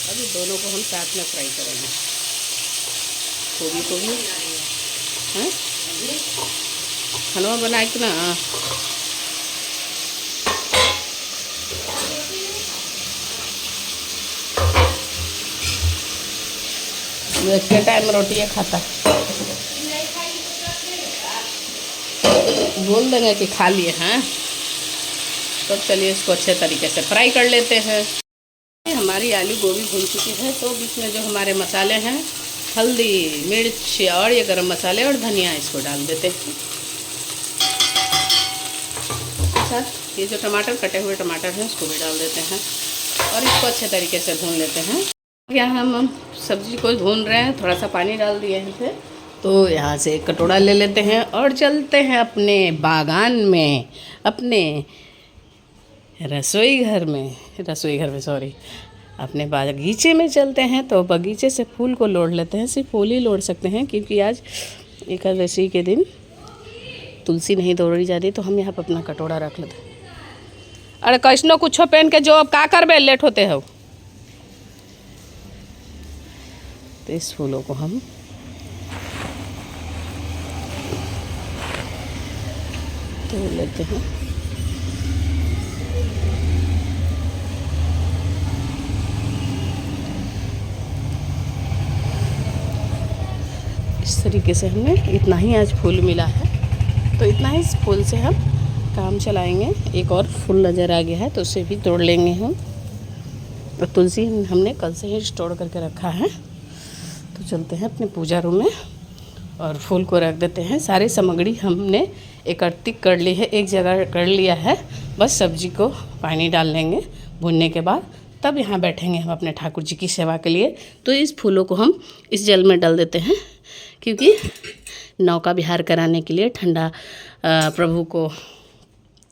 [SPEAKER 1] अभी दोनों को हम साथ में फ्राई करेंगे, गोभी को भी। हैं खाना बनाए कि ना? एक के टाइम रोटी खाता, बोल देंगे कि खा लिए हैं। तो चलिए इसको अच्छे तरीके से फ्राई कर लेते हैं। हमारी आलू गोभी भून चुकी है, तो बीच में जो हमारे मसाले हैं, हल्दी, मिर्च और ये गरम मसाले और धनिया, इसको डाल देते हैं। साथ ये जो टमाटर, कटे हुए टमाटर हैं, उसको भी डाल देते हैं और इसको अच्छे तरीके से भून लेते हैं। यहाँ हम सब्जी को भून रहे हैं, थोड़ा सा पानी डाल दिए थे। तो यहाँ से एक कटोरा ले लेते हैं और चलते हैं अपने बागान में, अपने रसोई घर में सॉरी, अपने बगीचे में चलते हैं। तो बगीचे से फूल को लोड़ लेते हैं। सिर्फ फूल ही लोड़ सकते हैं, क्योंकि आज एकादशी के दिन तुलसी नहीं तोड़ी जाती। तो हम यहाँ पर अपना कटोरा रख लेते हैं। अरे कैसनो कुछ पहन के जो अब का करबे, लेट होते हो। तो इस फूलों को हम तोड़ लेते हैं। इस तरीके से हमें इतना ही आज फूल मिला है, तो इतना ही फूल से हम काम चलाएंगे। एक और फूल नज़र आ गया है, तो उसे भी तोड़ लेंगे हम। तो तुलसी हमने कल से ही स्टोर करके रखा है। तो चलते हैं अपने पूजा रूम में और फूल को रख देते हैं। सारी सामग्री हमने एकत्रित कर ली है, एक जगह कर लिया है। बस सब्जी को पानी डाल लेंगे भुनने के बाद, तब यहाँ बैठेंगे हम अपने ठाकुर जी की सेवा के लिए। तो इस फूलों को हम इस जल में डाल देते हैं, क्योंकि नौका विहार कराने के लिए, ठंडा प्रभु को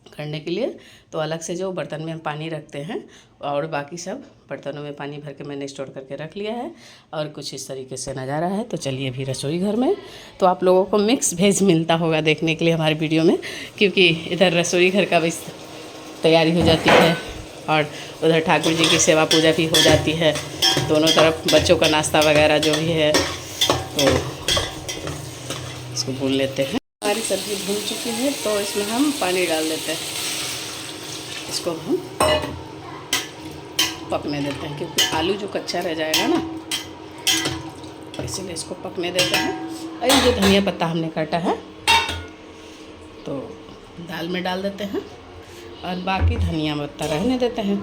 [SPEAKER 1] करने के लिए, तो अलग से जो बर्तन में हम पानी रखते हैं, और बाकी सब बर्तनों में पानी भर के मैंने स्टोर करके रख लिया है। और कुछ इस तरीके से नज़ारा है। तो चलिए अभी रसोई घर में। तो आप लोगों को मिक्स वेज मिलता होगा देखने के लिए हमारे वीडियो में, क्योंकि इधर रसोई घर का भी तैयारी हो जाती है और उधर ठाकुर जी की सेवा पूजा भी हो जाती है। दोनों तरफ बच्चों का नाश्ता वगैरह जो भी है, तो इसको भून लेते हैं। हमारी सब्ज़ी भून चुकी है, तो इसमें हम पानी डाल देते हैं। इसको हम पकने देते हैं, क्योंकि आलू जो कच्चा रह जाएगा ना, इसीलिए इसको पकने देते हैं। और ये जो धनिया पत्ता हमने काटा है, तो दाल में डाल देते हैं और बाकी धनिया पत्ता रहने देते हैं।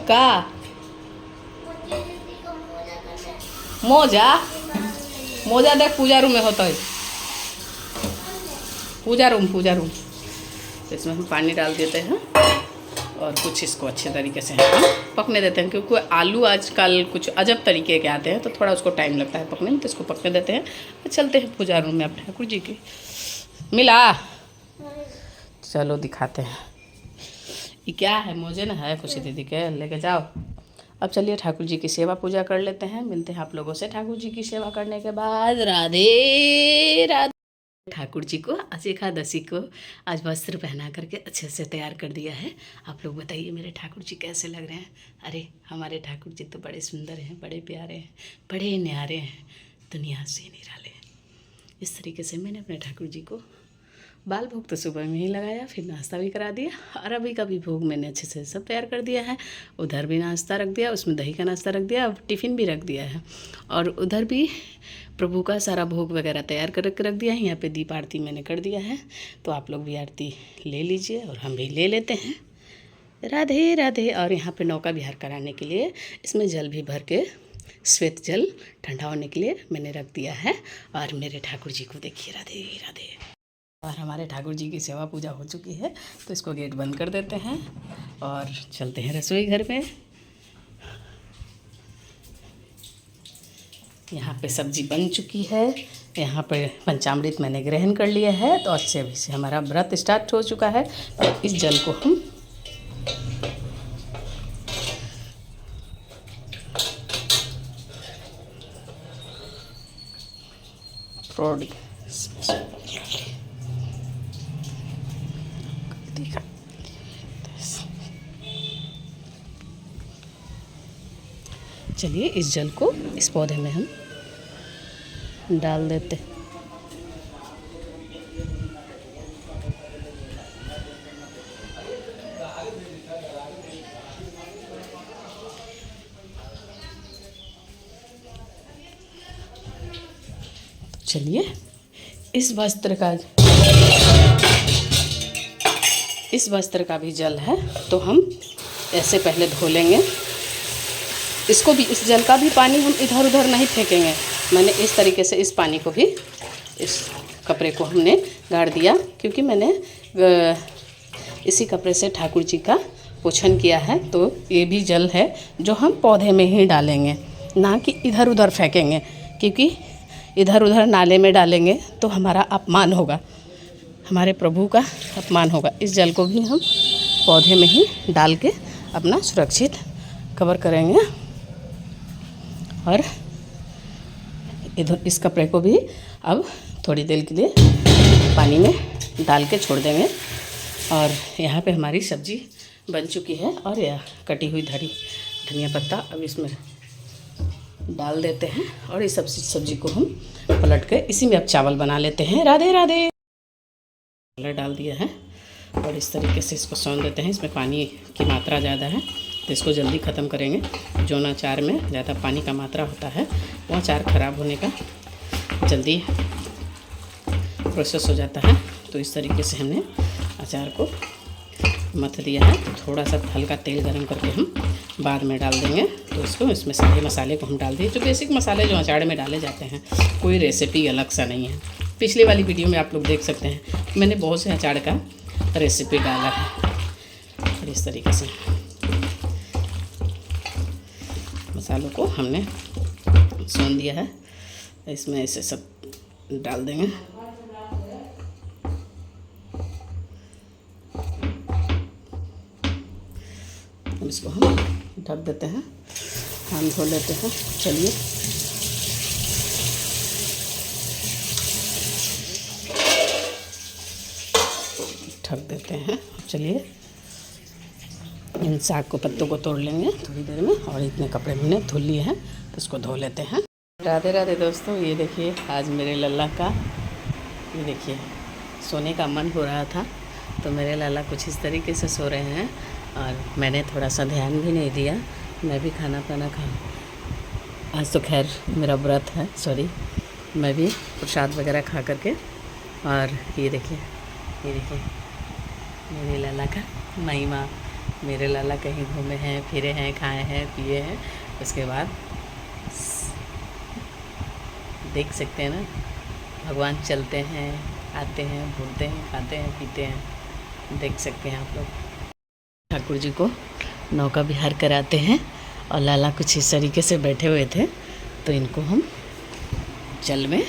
[SPEAKER 1] का मोजा देख, पूजा रूम में होता है, पूजा रूम। तो इसमें हम पानी डाल देते हैं और कुछ इसको अच्छे तरीके से हम पकने देते हैं, क्योंकि आलू आजकल कुछ अजब तरीके के आते हैं, तो थोड़ा उसको टाइम लगता है पकने में। तो इसको पकने देते हैं। चलते हैं पूजा रूम में अपने ठाकुर जी की। मिला, चलो दिखाते हैं। ये क्या है, मोजे ना है, खुशी दीदी के लेके जाओ। अब चलिए ठाकुर जी की सेवा पूजा कर लेते हैं। मिलते हैं आप लोगों से ठाकुर जी की सेवा करने के बाद। राधे राधे। ठाकुर जी को आज एकादशी को आज वस्त्र पहना करके अच्छे से तैयार कर दिया है। आप लोग बताइए मेरे ठाकुर जी कैसे लग रहे हैं। अरे हमारे ठाकुर जी तो बड़े सुंदर हैं, बड़े प्यारे हैं, बड़े न्यारे हैं, दुनिया से निराले हैं। इस तरीके से मैंने अपने ठाकुर जी को बाल भोग तो सुबह में ही लगाया, फिर नाश्ता भी करा दिया, और अभी का भी भोग मैंने अच्छे से सब तैयार कर दिया है। उधर भी नाश्ता रख दिया, उसमें दही का नाश्ता रख दिया, अब टिफ़िन भी रख दिया है, और उधर भी प्रभु का सारा भोग वगैरह तैयार कर रख दिया है। यहाँ पे दीप आरती मैंने कर दिया है, तो आप लोग भी आरती ले लीजिए और हम भी ले लेते हैं। राधे राधे। और यहाँ पे नौका विहार कराने के लिए इसमें जल भी भर के, श्वेत जल ठंडा होने के लिए मैंने रख दिया है। और मेरे ठाकुर जी को देखिए, राधे राधे। और हमारे ठाकुर जी की सेवा पूजा हो चुकी है, तो इसको गेट बंद कर देते हैं और चलते हैं रसोई घर में। यहाँ पे सब्जी बन चुकी है, यहाँ पे पंचामृत मैंने ग्रहण कर लिया है, तो अच्छे अभी से हमारा व्रत स्टार्ट हो चुका है। तो इस जल को हम चलिए इस जल को इस पौधे में हम डाल देते। चलिए इस वस्त्र का भी जल है, तो हम ऐसे पहले धो लेंगे इसको भी। इस जल का भी पानी हम इधर उधर नहीं फेंकेंगे। मैंने इस तरीके से इस पानी को भी, इस कपड़े को हमने गाड़ दिया, क्योंकि मैंने इसी कपड़े से ठाकुर जी का पोछन किया है। तो ये भी जल है जो हम पौधे में ही डालेंगे, ना कि इधर उधर फेंकेंगे, क्योंकि इधर उधर नाले में डालेंगे तो हमारा अपमान होगा, हमारे प्रभु का अपमान होगा। इस जल को भी हम पौधे में ही डाल के अपना सुरक्षित कवर करेंगे। और इधर इस कपड़े को भी अब थोड़ी देर के लिए पानी में डाल के छोड़ देंगे। और यहाँ पे हमारी सब्ज़ी बन चुकी है, और यह कटी हुई धनिया पत्ता अब इसमें डाल देते हैं, और इस सब्ज़ी को हम पलट के इसी में अब चावल बना लेते हैं। राधे राधे। डाल दिया है, और इस तरीके से इसको सौंध देते हैं। इसमें पानी की मात्रा ज़्यादा है, तो इसको जल्दी ख़त्म करेंगे। जो ना अचार में ज़्यादा पानी का मात्रा होता है, वो अचार ख़राब होने का जल्दी प्रोसेस हो जाता है। तो इस तरीके से हमने अचार को मथ दिया है। थोड़ा सा हल्का तेल गरम करके हम बाद में डाल देंगे। तो इसमें सारे मसाले को हम डाल दिए, जो बेसिक मसाले जो अचार में डाले जाते हैं। कोई रेसिपी अलग सा नहीं है। पिछली वाली वीडियो में आप लोग देख सकते हैं, मैंने बहुत से अचार का रेसिपी डाला है। और इस तरीके से मसालों को हमने सोन दिया है, इसमें ऐसे सब डाल देंगे। इसको हम ढक देते हैं, हाथ धो लेते हैं। चलिए ढक देते हैं। चलिए इन साग को, पत्तों को तोड़ लेंगे थोड़ी देर में, और इतने कपड़े मैंने धुल लिए हैं, तो इसको धो लेते हैं। राधे राधे दोस्तों, ये देखिए आज मेरे लल्ला का, ये देखिए सोने का मन हो रहा था, तो मेरे लल्ला कुछ इस तरीके से सो रहे हैं। और मैंने थोड़ा सा ध्यान भी नहीं दिया, मैं भी खाना पाना आज तो खैर मेरा व्रत है, सॉरी, मैं भी प्रसाद वगैरह खा करके। और ये देखिए मेरे लाला का महिमा। मेरे लाला कहीं घूमे हैं, फिरे हैं, खाए हैं, पिए हैं, उसके बाद देख सकते हैं ना, भगवान चलते हैं, आते हैं, भूलते हैं, खाते हैं, पीते हैं, देख सकते हैं आप लोग। ठाकुर जी को नौका विहार कराते हैं, और लाला कुछ इस तरीके से बैठे हुए थे, तो इनको हम जल में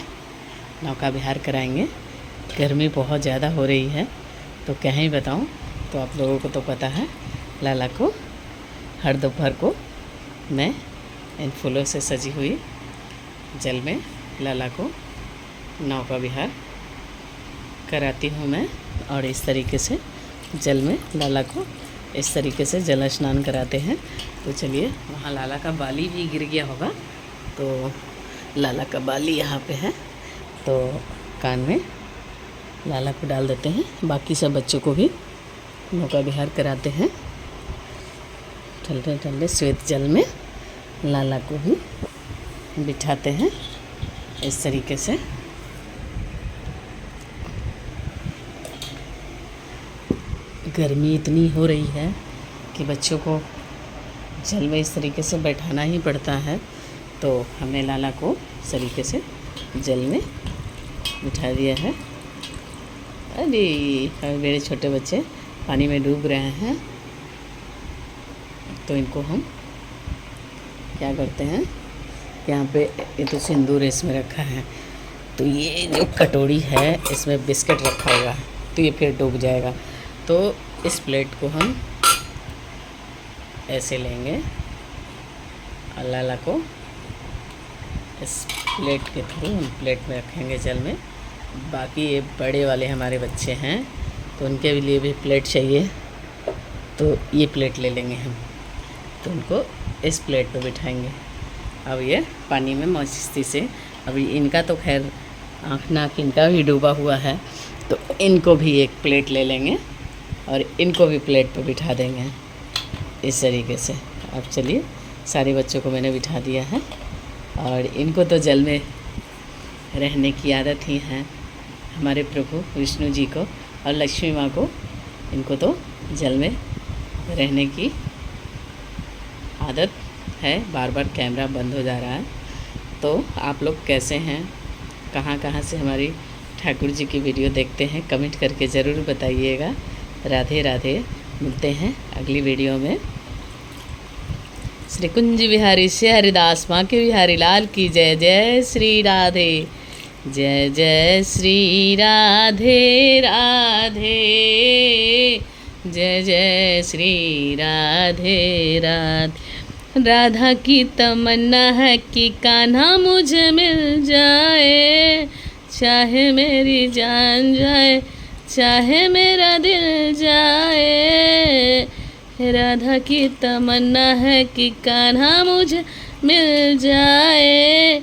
[SPEAKER 1] नौका विहार कराएंगे। गर्मी बहुत ज़्यादा हो रही है, तो क्या ही बताऊं। तो आप लोगों को तो पता है, लाला को हर दोपहर को मैं इन फूलों से सजी हुई जल में लाला को नौका विहार कराती हूँ मैं। और इस तरीके से जल में लाला को इस तरीके से जल स्नान कराते हैं। तो चलिए, वहाँ लाला का बाली भी गिर गया होगा, तो लाला का बाली यहाँ पे है, तो कान में लाला को डाल देते हैं, बाकी सब बच्चों को भी नौका विहार कराते हैं। ठंडे ठंडे श्वेत जल में लाला को भी बिठाते हैं इस तरीके से। गर्मी इतनी हो रही है कि बच्चों को जल में इस तरीके से बैठाना ही पड़ता है, तो हमने लाला को इस तरीके से जल में बिठा दिया है। अरे मेरे छोटे बच्चे पानी में डूब रहे हैं, तो इनको हम क्या करते हैं, यहाँ पे ये तो सिंदूर इसमें रखा है, तो ये जो कटोरी है इसमें बिस्किट रखा हुआ है, तो ये फिर डूब जाएगा। तो इस प्लेट को हम ऐसे लेंगे और लाला को इस प्लेट के थ्रू हम प्लेट में रखेंगे जल में। बाकी ये बड़े वाले हमारे बच्चे हैं, तो उनके लिए भी प्लेट चाहिए, तो ये प्लेट ले लेंगे हम, तो उनको इस प्लेट पे बिठाएंगे। अब ये पानी में मस्ती से, अभी इनका तो खैर आँख नाक इनका भी डूबा हुआ है, तो इनको भी एक प्लेट ले लेंगे और इनको भी प्लेट पे बिठा देंगे इस तरीके से। अब चलिए, सारे बच्चों को मैंने बिठा दिया है और इनको तो जल में रहने की आदत ही है। हमारे प्रभु विष्णु जी को और लक्ष्मी माँ को, इनको तो जल में रहने की आदत है। बार बार कैमरा बंद हो जा रहा है, तो आप लोग कैसे हैं, कहाँ कहाँ से हमारी ठाकुर जी की वीडियो देखते हैं, कमेंट करके ज़रूर बताइएगा। राधे राधे, मिलते हैं अगली वीडियो में। श्री कुंज बिहारी से हरिदास माँ के बिहारी लाल की जय। जय श्री राधे, जय जय श्री राधे राधे, जय जय श्री राधे राधे। राधा की तमन्ना है कि कान्हा मुझे मिल जाए, चाहे मेरी जान जाए, चाहे मेरा दिल जाए। राधा की तमन्ना है कि कान्हा मुझे मिल जाए,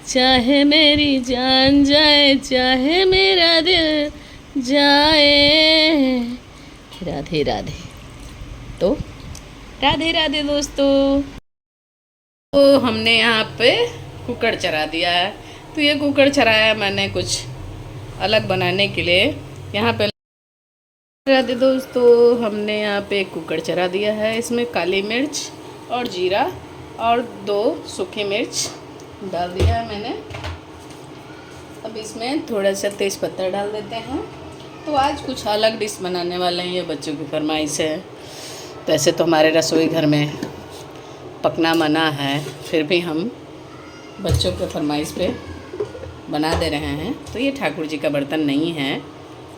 [SPEAKER 1] चाहे मेरी जान जाए, चाहे मेरा दिल जाए। राधे राधे। तो राधे राधे दोस्तों। तो हमने यहाँ पे कुकर चढ़ा दिया है, तो ये कुकर चढ़ाया मैंने कुछ अलग बनाने के लिए। यहाँ पे राधे दोस्तों, हमने यहाँ पे कुकर चढ़ा दिया है, इसमें काली मिर्च और जीरा और 2 सूखी मिर्च डाल दिया है मैंने। अब इसमें थोड़ा सा तेज़पत्ता डाल देते हैं। तो आज कुछ अलग डिश बनाने वाले हैं, ये बच्चों की फरमाइश है। तो ऐसे तो हमारे रसोई घर में पकना मना है, फिर भी हम बच्चों के फरमाइश पे बना दे रहे हैं। तो ये ठाकुर जी का बर्तन नहीं है,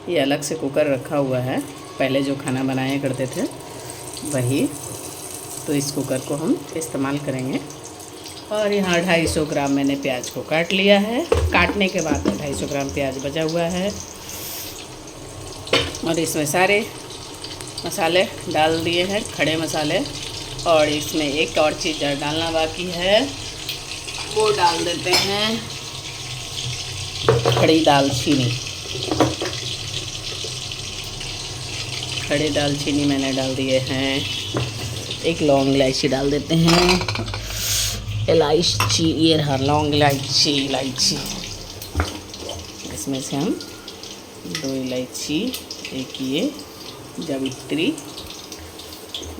[SPEAKER 1] ये अलग से कुकर रखा हुआ है, पहले जो खाना बनाया करते थे वही। तो इस कुकर को हम इस्तेमाल करेंगे। और यहाँ 250 ग्राम मैंने प्याज को काट लिया है, काटने के बाद 250 ग्राम प्याज बचा हुआ है। और इसमें सारे मसाले डाल दिए हैं, खड़े मसाले। और इसमें एक और चीज़ डालना बाकी है, वो डाल देते हैं खड़ी दालचीनी। खड़े दालचीनी मैंने डाल दिए हैं। एक लौंग इलायची डाल देते हैं, इलायची, ये रहा लौंग इलायची। इसमें से हम 2 इलायची, एक ये जावित्री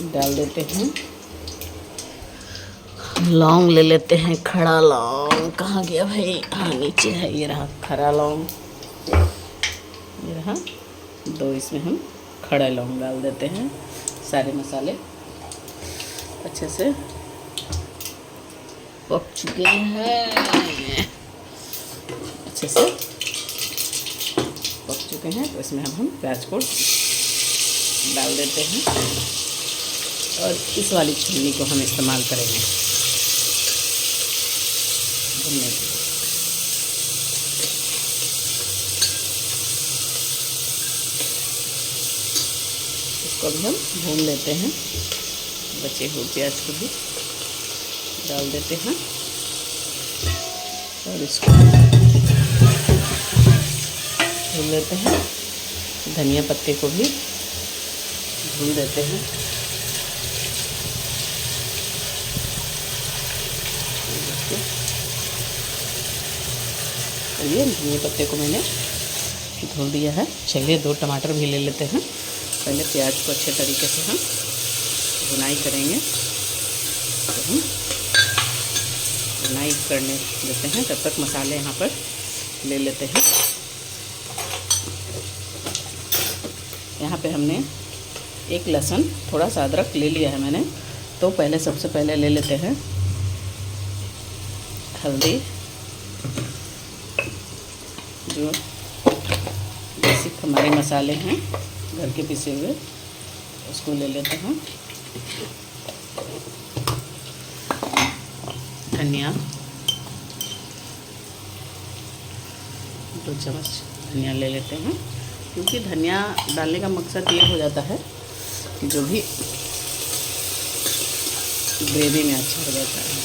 [SPEAKER 1] डाल देते हैं। लौंग ले लेते हैं, खड़ा लौंग कहाँ गया भाई, हाँ नीचे है, ये रहा खड़ा लौंग, ये रहा 2। इसमें हम खड़ा लौंग डाल देते हैं। सारे मसाले अच्छे से पक चुके हैं, अच्छे से पक चुके हैं। तो इसमें हम प्याज को डाल देते हैं और इस वाली छन्नी को हम इस्तेमाल करेंगे भूनने के लिए। इसको भी हम भून लेते हैं, बचे हुए प्याज को भी डाल देते हैं और इसको भून लेते हैं। धनिया पत्ते को भी भून देते हैं। चलिए धनिया पत्ते को मैंने धुल दिया है। चलिए 2 टमाटर भी ले लेते हैं। पहले प्याज को अच्छे तरीके से हम भुनाई करेंगे, तो हम भुनाई करने देते हैं। तब तक मसाले यहाँ पर ले लेते हैं। यहाँ पे हमने 1 लहसुन, थोड़ा सा अदरक ले लिया है मैंने। तो पहले सबसे पहले ले लेते हैं हल्दी, जो बेसिक हमारे मसाले हैं घर के पिसे हुए, उसको ले लेते हैं। धनिया 2 चम्मच धनिया ले लेते हैं, क्योंकि धनिया डालने का मकसद ये हो जाता है कि जो भी ग्रेवी में अच्छा हो जाता है।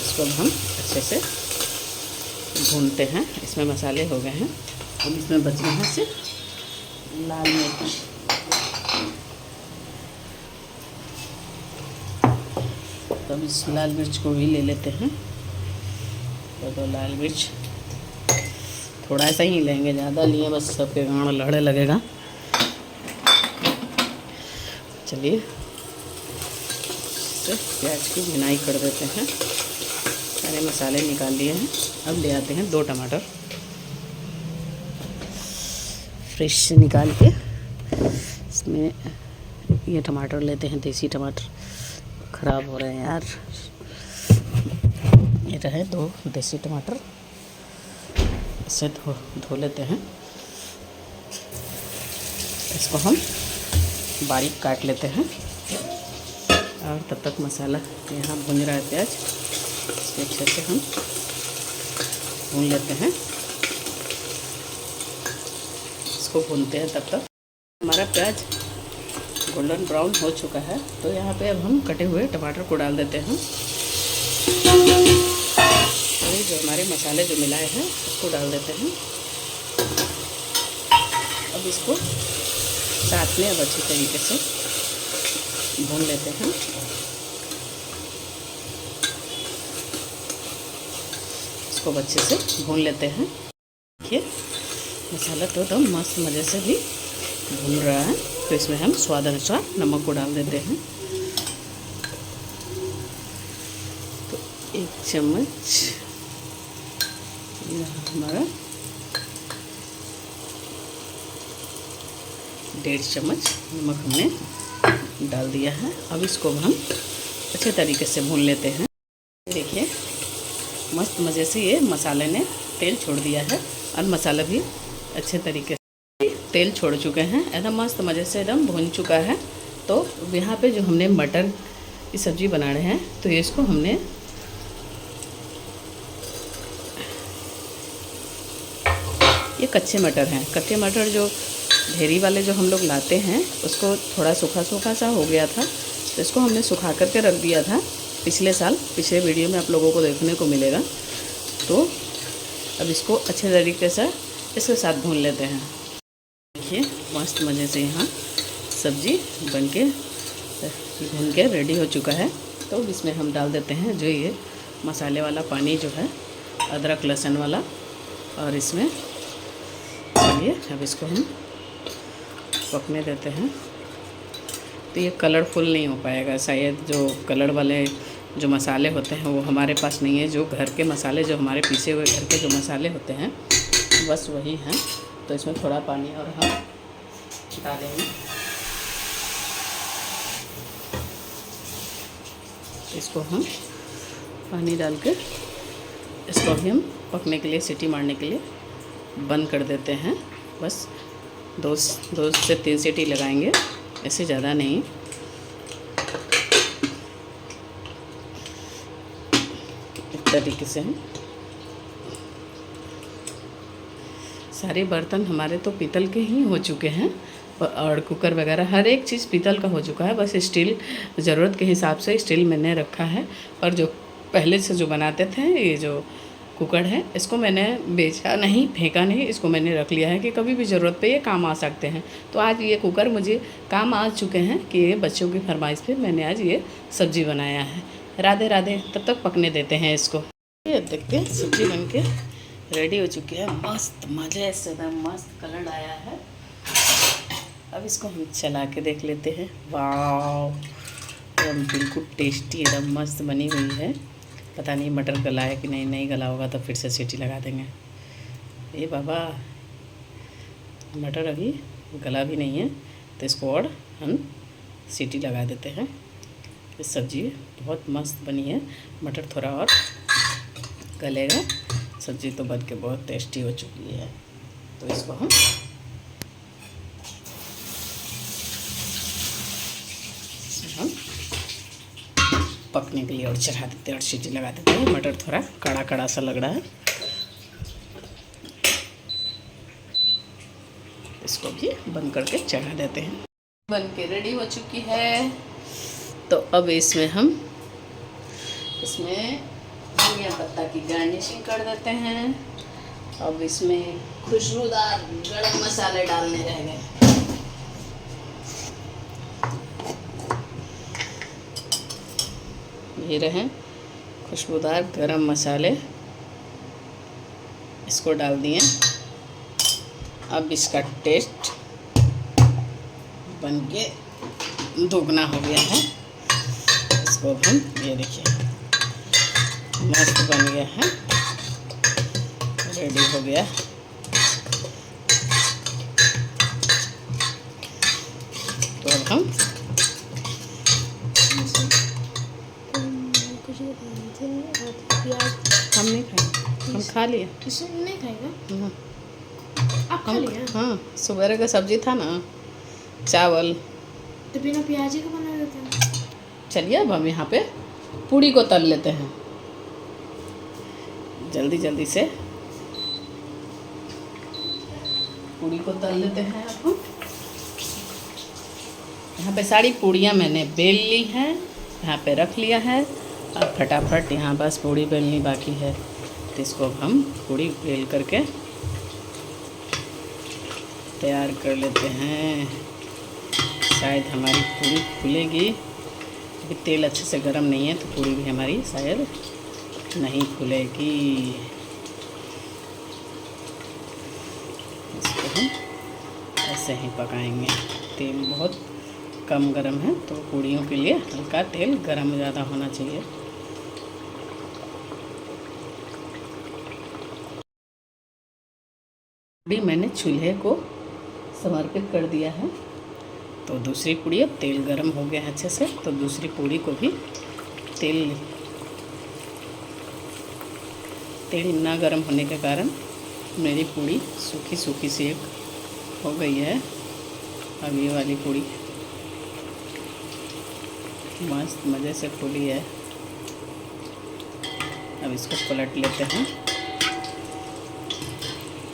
[SPEAKER 1] इसको अब हम अच्छे से भूनते हैं। इसमें मसाले हो गए हैं। अब इसमें बचे हैं सिर्फ लाल मिर्च। तो अब इस लाल मिर्च को भी ले लेते हैं। तो लाल मिर्च थोड़ा सा ही लेंगे, ज़्यादा लिए बस सबके गाँव लड़े लगेगा। चलिए प्याज की भुनाई कर देते हैं। सारे मसाले निकाल लिए हैं। अब ले आते हैं 2 टमाटर फ्रेश से निकाल के। इसमें ये टमाटर लेते हैं, देसी टमाटर, ख़राब हो रहे हैं यार। ये रहे 2 देसी टमाटर, इसे धो लेते हैं। इसको हम बारीक काट लेते हैं। और तब तक मसाला यहाँ भून रहा है, प्याज इसको अच्छे से हम भून लेते हैं। इसको भूनते हैं तब तक हमारा प्याज गोल्डन ब्राउन हो चुका है। तो यहाँ पे अब हम कटे हुए टमाटर को डाल देते हैं। और जो हमारे मसाले जो मिलाए हैं उसको डाल देते हैं। अब इसको साथ में अब अच्छी तरीके से भून लेते हैं। इसको अच्छे से भून लेते हैं। देखिए मसाला तो एकदम मस्त मज़े से भी भून रहा है। तो इसमें हम स्वाद अनुसार नमक को डाल देते हैं। तो 1 चम्मच हमारा 1.5 चम्मच नमक हमने डाल दिया है। अब इसको हम अच्छे तरीके से भून लेते हैं। देखिए मस्त मज़े से ये मसाले ने तेल छोड़ दिया है और मसाला भी अच्छे तरीके से तेल छोड़ चुके हैं। एकदम मस्त मज़े से एकदम भून चुका है। तो यहाँ पे जो हमने मटर की सब्ज़ी बना रहे हैं, तो ये इसको हमने ये कच्चे मटर हैं। कच्चे मटर जो ढेरी वाले जो हम लोग लाते हैं, उसको थोड़ा सूखा सूखा सा हो गया था, तो इसको हमने सुखा करके रख दिया था पिछले साल। पिछले वीडियो में आप लोगों को देखने को मिलेगा। तो अब इसको अच्छे तरीके से इसके साथ भून लेते हैं। देखिए मस्त मज़े से यहाँ सब्ज़ी बनके भून के रेडी हो चुका है। तो इसमें हम डाल देते हैं जो ये मसाले वाला पानी जो है, अदरक लहसुन वाला। और इसमें चलिए अब इसको हम पकने देते हैं। तो ये कलरफुल नहीं हो पाएगा शायद। जो कलर वाले जो मसाले होते हैं वो हमारे पास नहीं है। जो घर के मसाले, जो हमारे पीसे हुए घर के जो मसाले होते हैं, बस वही हैं। तो इसमें थोड़ा पानी और हम डालेंगे। इसको हम पानी डाल के इसको भी हम पकने के लिए, सीटी मारने के लिए बंद कर देते हैं। बस 2 से 3 सीटी लगाएंगे, ऐसे ज़्यादा नहीं। इस तरीके से हम सारे बर्तन हमारे तो पीतल के ही हो चुके हैं, और कुकर वगैरह हर एक चीज़ पीतल का हो चुका है। बस स्टील ज़रूरत के हिसाब से स्टील मैंने रखा है। और जो पहले से जो बनाते थे, ये जो कुकर है, इसको मैंने बेचा नहीं, फेंका नहीं, इसको मैंने रख लिया है कि कभी भी ज़रूरत पे ये काम आ सकते हैं। तो आज ये कुकर मुझे काम आ चुके हैं कि ये बच्चों की फरमाइश पे मैंने आज ये सब्ज़ी बनाया है। राधे राधे, तब तक पकने देते हैं इसको। ये देखते हैं सब्ज़ी बन के रेडी हो चुकी है, मस्त मज़े से एकदम मस्त कलर आया है। अब इसको हम चला के देख लेते हैं। वाह, एकदम बिल्कुल टेस्टी एकदम मस्त बनी हुई है। पता नहीं मटर गला है कि नहीं गला होगा तो फिर से सीटी लगा देंगे। ये बाबा, मटर अभी गला भी नहीं है तो इसको और हम सीटी लगा देते हैं। ये सब्ज़ी बहुत मस्त बनी है, मटर थोड़ा और गलेगा। सब्ज़ी तो बन के बहुत टेस्टी हो चुकी है। तो इसको हम पकने के लिए और चढ़ा देते हैं और सीटी लगा देते हैं। मटर थोड़ा कड़ा कड़ा सा लग रहा है, इसको भी बंद करके चढ़ा देते हैं। बन के रेडी हो चुकी है। तो अब इसमें हम धनिया पत्ता की गार्निशिंग कर देते हैं। अब इसमें खुशबूदार गरम मसाले डालने रह गए। ये रहे खुशबूदार गरम मसाले, इसको डाल दिए। अब इसका टेस्ट बन के दोगुना हो गया है। इसको हम ये देखिए मस्त बन गया है, रेडी हो गया। तो अब हम हम नहीं खाएंगे, हम खा लिए।
[SPEAKER 2] इसमें नहीं खाएगा?
[SPEAKER 1] हाँ,
[SPEAKER 2] आप खा लिया?
[SPEAKER 1] हाँ, सुबह का सब्जी था ना, चावल।
[SPEAKER 2] तो बिना प्याज का बना देते हैं।
[SPEAKER 1] चलिए अब हम यहाँ पे पूड़ी को तल लेते हैं जल्दी जल्दी से। पूड़ी को तल लेते हैं अब हम। यहाँ पे सारी पूड़ियाँ मैंने बेल ली हैं, यहाँ पे रख लिया है। अब फटाफट यहाँ बस पूड़ी बेलनी बाकी है। तो इसको अब हम पूड़ी बेल करके तैयार कर लेते हैं। शायद हमारी पूड़ी फूलेगी। अभी तेल अच्छे से गर्म नहीं है तो पूड़ी भी हमारी शायद नहीं फूलेगी। इसको हम ऐसे ही पकाएंगे। तेल बहुत कम गर्म है तो पूड़ियों के लिए हल्का तेल गर्म ज़्यादा होना चाहिए। पूड़ी मैंने चूल्हे को समर्पित कर दिया है। तो दूसरी पूड़ी, अब तेल गर्म हो गया है अच्छे से, तो दूसरी पूड़ी को भी तेल ना गर्म होने के कारण मेरी पूड़ी सूखी सूखी सी एक हो गई है। अब ये वाली पूड़ी मस्त मज़े से फूली है। अब इसको पलट लेते हैं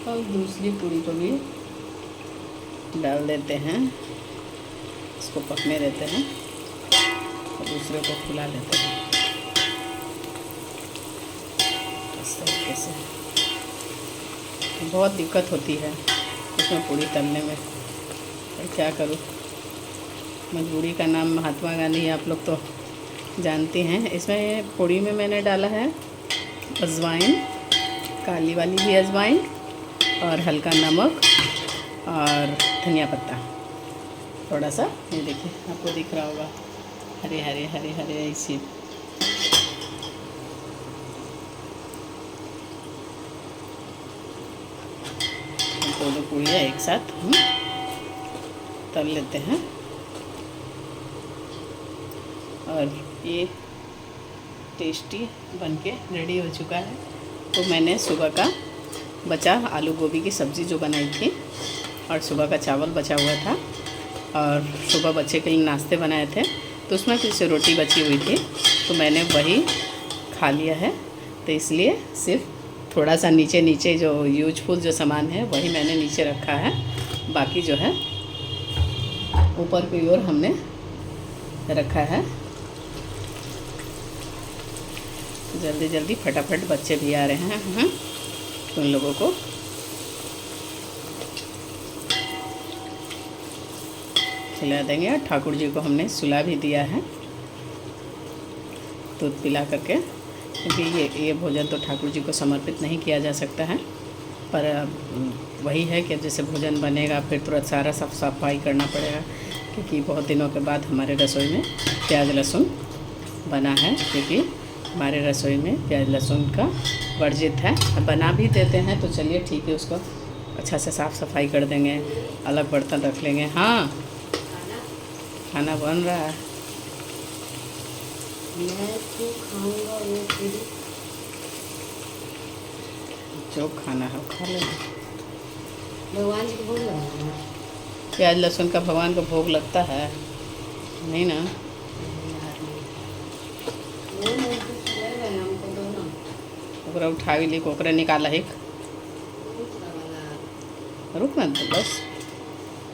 [SPEAKER 1] और दूसरी पूड़ी को भी डाल देते हैं। इसको पकने देते हैं और दूसरे को फुला लेते हैं इस तरीके से। बहुत दिक्कत होती है इसमें पूड़ी तलने में, पर क्या करूँ, मजबूरी का नाम महात्मा गांधी आप लोग तो जानते हैं। इसमें पूड़ी में मैंने डाला है अजवाइन, काली वाली भी अजवाइन, और हल्का नमक और धनिया पत्ता थोड़ा सा। ये देखिए आपको दिख रहा होगा, हरे हरे हरे हरे ऐसी। दोनों पूड़ियाँ एक साथ हम तल लेते हैं। और ये टेस्टी बनके रेडी हो चुका है। तो मैंने सुबह का बचा आलू गोभी की सब्ज़ी जो बनाई थी और सुबह का चावल बचा हुआ था और सुबह बच्चे के लिए नाश्ते बनाए थे, तो उसमें फिर से रोटी बची हुई थी तो मैंने वही खा लिया है। तो इसलिए सिर्फ थोड़ा सा नीचे जो यूजफुल जो सामान है वही मैंने नीचे रखा है, बाकी जो है ऊपर की ओर हमने रखा है। जल्दी जल्दी फटाफट बच्चे भी आ रहे हैं उन लोगों को खिला देंगे। ठाकुर जी को हमने सुला भी दिया है दूध पिला करके, क्योंकि ये भोजन तो ठाकुर जी को समर्पित नहीं किया जा सकता है। पर वही है कि जैसे भोजन बनेगा फिर तुरंत सारा साफ सफाई करना पड़ेगा, क्योंकि बहुत दिनों के बाद हमारे रसोई में प्याज लहसुन बना है, क्योंकि हमारे रसोई में प्याज लहसुन का वर्जित है। बना भी देते हैं तो चलिए ठीक है, उसको अच्छा से साफ़ सफाई कर देंगे, अलग बर्तन रख लेंगे। हाँ खाना बन रहा है।
[SPEAKER 2] मैं तो खाऊंगा वो फिर
[SPEAKER 1] जो खाना है खा लेंगे।
[SPEAKER 2] भगवान जी को भोग लगाना।
[SPEAKER 1] प्याज लहसुन का भगवान को भोग लगता है नहीं ना?
[SPEAKER 2] वो मुझे चलेगा, हमको दो ना।
[SPEAKER 1] ओकरा उठावी ली ओकरा निकाला हिक
[SPEAKER 2] दूसरा वाला
[SPEAKER 1] रुक ना तो बस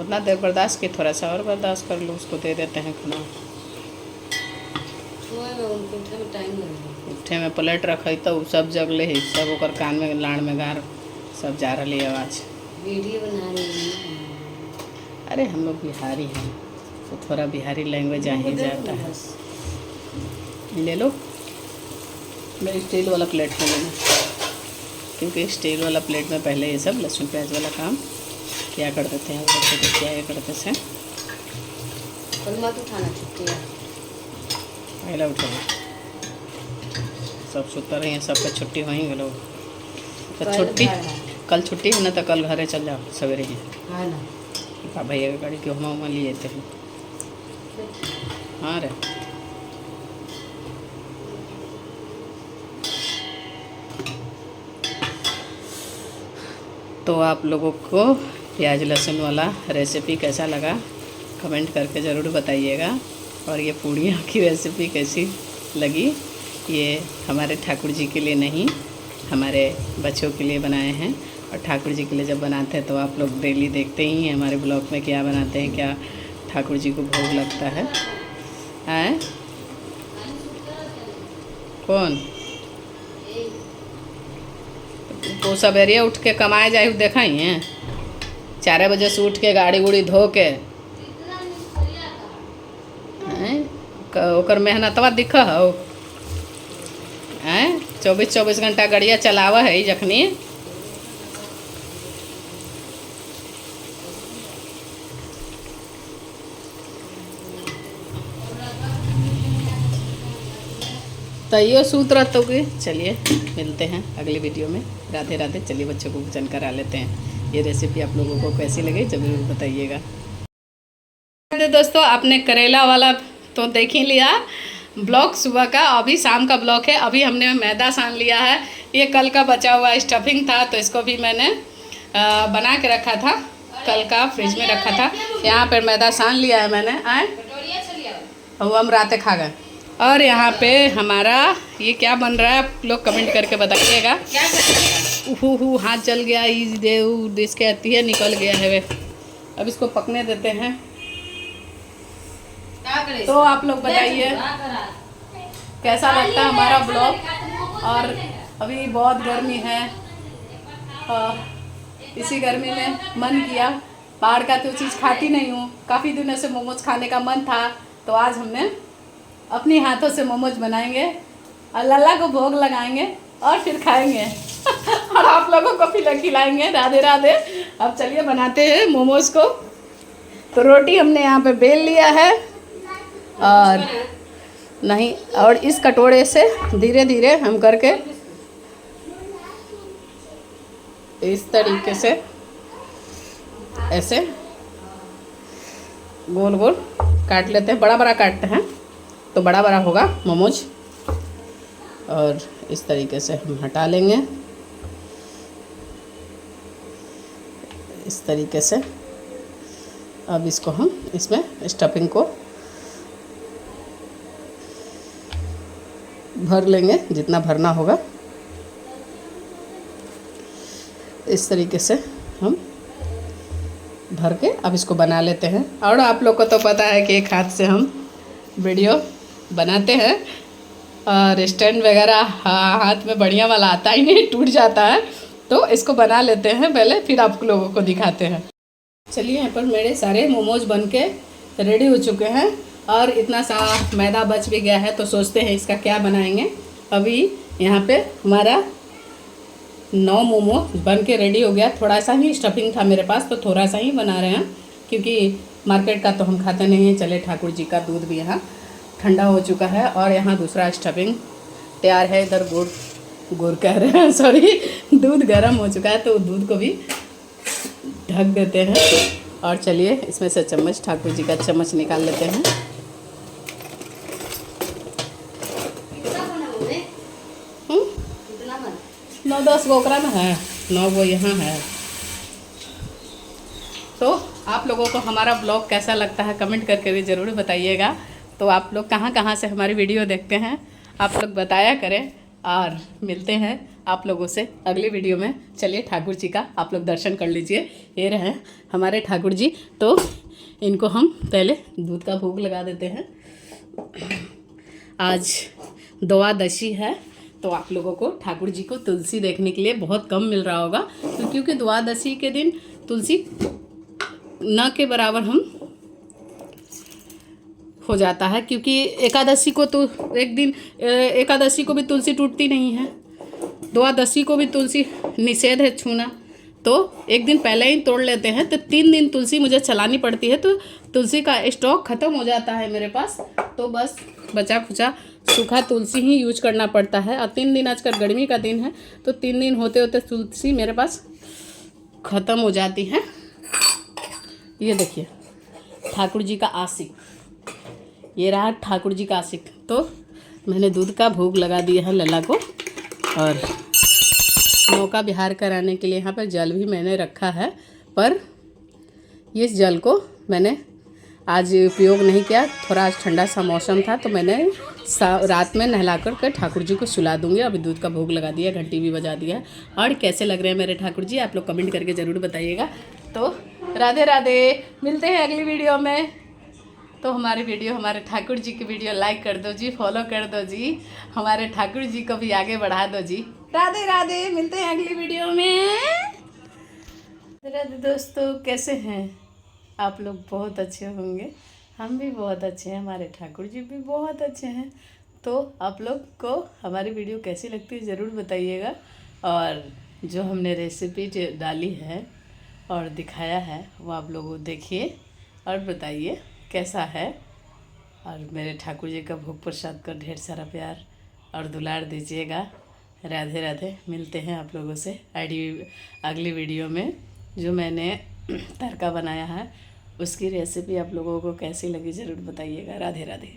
[SPEAKER 1] उतना देर बर्दाश्त की, थोड़ा सा और बर्दाश्त कर लो, उसको दे देते हैं खाना।
[SPEAKER 2] सुबह में उनके उठने में टाइम लगेगा।
[SPEAKER 1] उठे में प्लेट रखे तो सब जगले ही, सब ओकर कान में लाड़ में गार सब जा रही आवाज़।
[SPEAKER 2] वीडियो बना रही हूँ।
[SPEAKER 1] अरे हम लोग बिहारी हैं तो थोड़ा बिहारी लैंग्वेज आ ही जाता है। ले लो, मैं स्टील वाला प्लेट में लेना, क्योंकि स्टील वाला प्लेट में पहले ये सब लहसुन प्याज वाला काम क्या करते थे हम बच्चे तो क्या करते थे।
[SPEAKER 2] कल मत उठाना छुट्टी है।
[SPEAKER 1] पहले उठाओ, सब सुतर रही हैं, सबका छुट्टी होएंगे लोग तो
[SPEAKER 2] कल
[SPEAKER 1] छुट्टी
[SPEAKER 2] घर है।
[SPEAKER 1] कल छुट्टी है ना, तो कल घरे चल जाओ सवेरे ही।
[SPEAKER 2] हाँ ना।
[SPEAKER 1] भैया की गाड़ी क्यों हम लिए थे। हाँ रे तो आप लोगों को प्याज लहसुन वाला रेसिपी कैसा लगा कमेंट करके ज़रूर बताइएगा। और ये पूड़ियों की रेसिपी कैसी लगी, ये हमारे ठाकुर जी के लिए नहीं, हमारे बच्चों के लिए बनाए हैं। और ठाकुर जी के लिए जब बनाते हैं तो आप लोग डेली देखते ही हैं हमारे ब्लॉग में क्या बनाते हैं, क्या ठाकुर जी को भोग लगता है। हैं कौन तो सवेरे उठ के कमाए जाए देखा ही हैं, 4 बजे से उठ के गाड़ी उड़ी धो के ओकर मेहनतवा दिख हो। 24 घंटा गाड़िया चलावा है जखनी तैयो सूत रहते होगी। चलिए मिलते हैं अगली वीडियो में। राधे राधे। चलिए बच्चों को भोजन करा लेते हैं। ये रेसिपी आप लोगों को कैसी लगी जरूर बताइएगा। दोस्तों आपने करेला वाला तो देख ही लिया ब्लॉग सुबह का, अभी शाम का ब्लॉग है। अभी हमने मैदा सान लिया है, ये कल का बचा हुआ स्टफिंग था तो इसको भी मैंने बना के रखा था, कल का फ्रिज में रखा था। यहाँ पर मैदा सान लिया है मैंने, वो हम रात खा गए। और यहाँ पे हमारा ये क्या बन रहा है आप लोग कमेंट करके बताइएगा। हु हाथ जल गया, इसके आती है निकल गया है वे। अब इसको पकने देते हैं। तो आप लोग बताइए कैसा लगता है हमारा ब्लॉग। और अभी बहुत गर्मी है, इसी गर्मी में मन किया, बाहर का तो चीज़ खाती नहीं हूँ, काफ़ी दिनों से मोमोज खाने का मन था तो आज हमने अपने हाथों से मोमोज बनाएंगे और लल्ला को भोग लगाएंगे और फिर खाएंगे और आप लोगों को फिर खिलाएंगे। राधे राधे। अब चलिए बनाते हैं मोमोज को। तो रोटी हमने यहाँ पे बेल लिया है और नहीं, और इस कटोरे से धीरे धीरे हम करके इस तरीके से ऐसे गोल गोल काट लेते हैं। बड़ा बड़ा काटते हैं तो बड़ा बड़ा होगा मोमोज। और इस तरीके से हम हटा लेंगे, इस तरीके से। अब इसको हम इसमें स्टफिंग को भर लेंगे जितना भरना होगा। इस तरीके से हम भर के अब इसको बना लेते हैं। और आप लोग को तो पता है कि एक हाथ से हम वीडियो बनाते हैं और स्टैंड वगैरह हाथ में बढ़िया वाला आता ही नहीं, टूट जाता है। तो इसको बना लेते हैं पहले, फिर आप लोगों को दिखाते हैं। चलिए, यहाँ पर मेरे सारे मोमोज बन के रेडी हो चुके हैं और इतना सा मैदा बच भी गया है, तो सोचते हैं इसका क्या बनाएंगे। अभी यहाँ पे हमारा 9 मोमो बन के रेडी हो गया। थोड़ा सा ही स्टफिंग था मेरे पास, तो थोड़ा सा ही बना रहे हैं, क्योंकि मार्केट का तो हम खाते नहीं हैं। चले, ठाकुर जी का दूध भी यहाँ ठंडा हो चुका है और यहाँ दूसरा स्टफिंग तैयार है। इधर गुड़ कह रहे हैं, सॉरी, दूध गर्म हो चुका है, तो दूध को भी ढक देते हैं। और चलिए, इसमें से चम्मच, ठाकुर जी का चम्मच निकाल लेते हैं।
[SPEAKER 2] कितना बना मम्मी? कितना बना?
[SPEAKER 1] 9-10 गो ओकरा में है, 9 गो यहाँ है। तो आप लोगों को हमारा ब्लॉग कैसा लगता है कमेंट करके भी ज़रूर बताइएगा। तो आप लोग कहाँ कहाँ से हमारी वीडियो देखते हैं, आप लोग बताया करें। और मिलते हैं आप लोगों से अगली वीडियो में। चलिए, ठाकुर जी का आप लोग दर्शन कर लीजिए। ये रहे हमारे ठाकुर जी। तो इनको हम पहले दूध का भोग लगा देते हैं। आज द्वादशी है, तो आप लोगों को ठाकुर जी को तुलसी देखने के लिए बहुत कम मिल रहा होगा, तो क्योंकि द्वादशी के दिन तुलसी न के बराबर हम हो जाता है, क्योंकि एकादशी को तो एक दिन एकादशी को भी तुलसी टूटती नहीं है, द्वादशी को भी तुलसी निषेध है छूना, तो एक दिन पहले ही तोड़ लेते हैं। तो 3 दिन तुलसी मुझे चलानी पड़ती है, तो तुलसी का स्टॉक ख़त्म हो जाता है मेरे पास, तो बस बचा खुचा सूखा तुलसी ही यूज करना पड़ता है। और 3 दिन, आजकल गर्मी का दिन है, तो 3 दिन होते होते तुलसी मेरे पास ख़त्म हो जाती है। ये देखिए, ठाकुर जी का आशिक, ये रहा ठाकुर जी का आशिक। तो मैंने दूध का भोग लगा दिया है लल्ला को, और नौका विहार कराने के लिए यहाँ पर जल भी मैंने रखा है, पर इस जल को मैंने आज उपयोग नहीं किया। थोड़ा आज ठंडा सा मौसम था, तो मैंने रात में नहला कर ठाकुर जी को सुला दूँगी। अभी दूध का भोग लगा दिया, घंटी भी बजा दिया। और कैसे लग रहे हैं मेरे ठाकुर जी, आप लोग कमेंट करके ज़रूर बताइएगा। तो राधे राधे, मिलते हैं अगली वीडियो में। तो हमारी वीडियो, हमारे ठाकुर जी की वीडियो लाइक कर दो जी, फॉलो कर दो जी, हमारे ठाकुर जी को भी आगे बढ़ा दो जी। राधे राधे, मिलते हैं अगली वीडियो में। राधे दोस्तों, कैसे हैं आप लोग? बहुत अच्छे होंगे, हम भी बहुत अच्छे हैं, हमारे ठाकुर जी भी बहुत अच्छे हैं। तो आप लोग को हमारी वीडियो कैसी लगती है ज़रूर बताइएगा। और जो हमने रेसिपी डाली है और दिखाया है, वो आप लोग देखिए और बताइए कैसा है। और मेरे ठाकुर जी का भोग प्रसाद का ढेर सारा प्यार और दुलार दीजिएगा। राधे राधे, मिलते हैं आप लोगों से अगली वीडियो में। जो मैंने तड़का बनाया है उसकी रेसिपी आप लोगों को कैसी लगी ज़रूर बताइएगा। राधे राधे।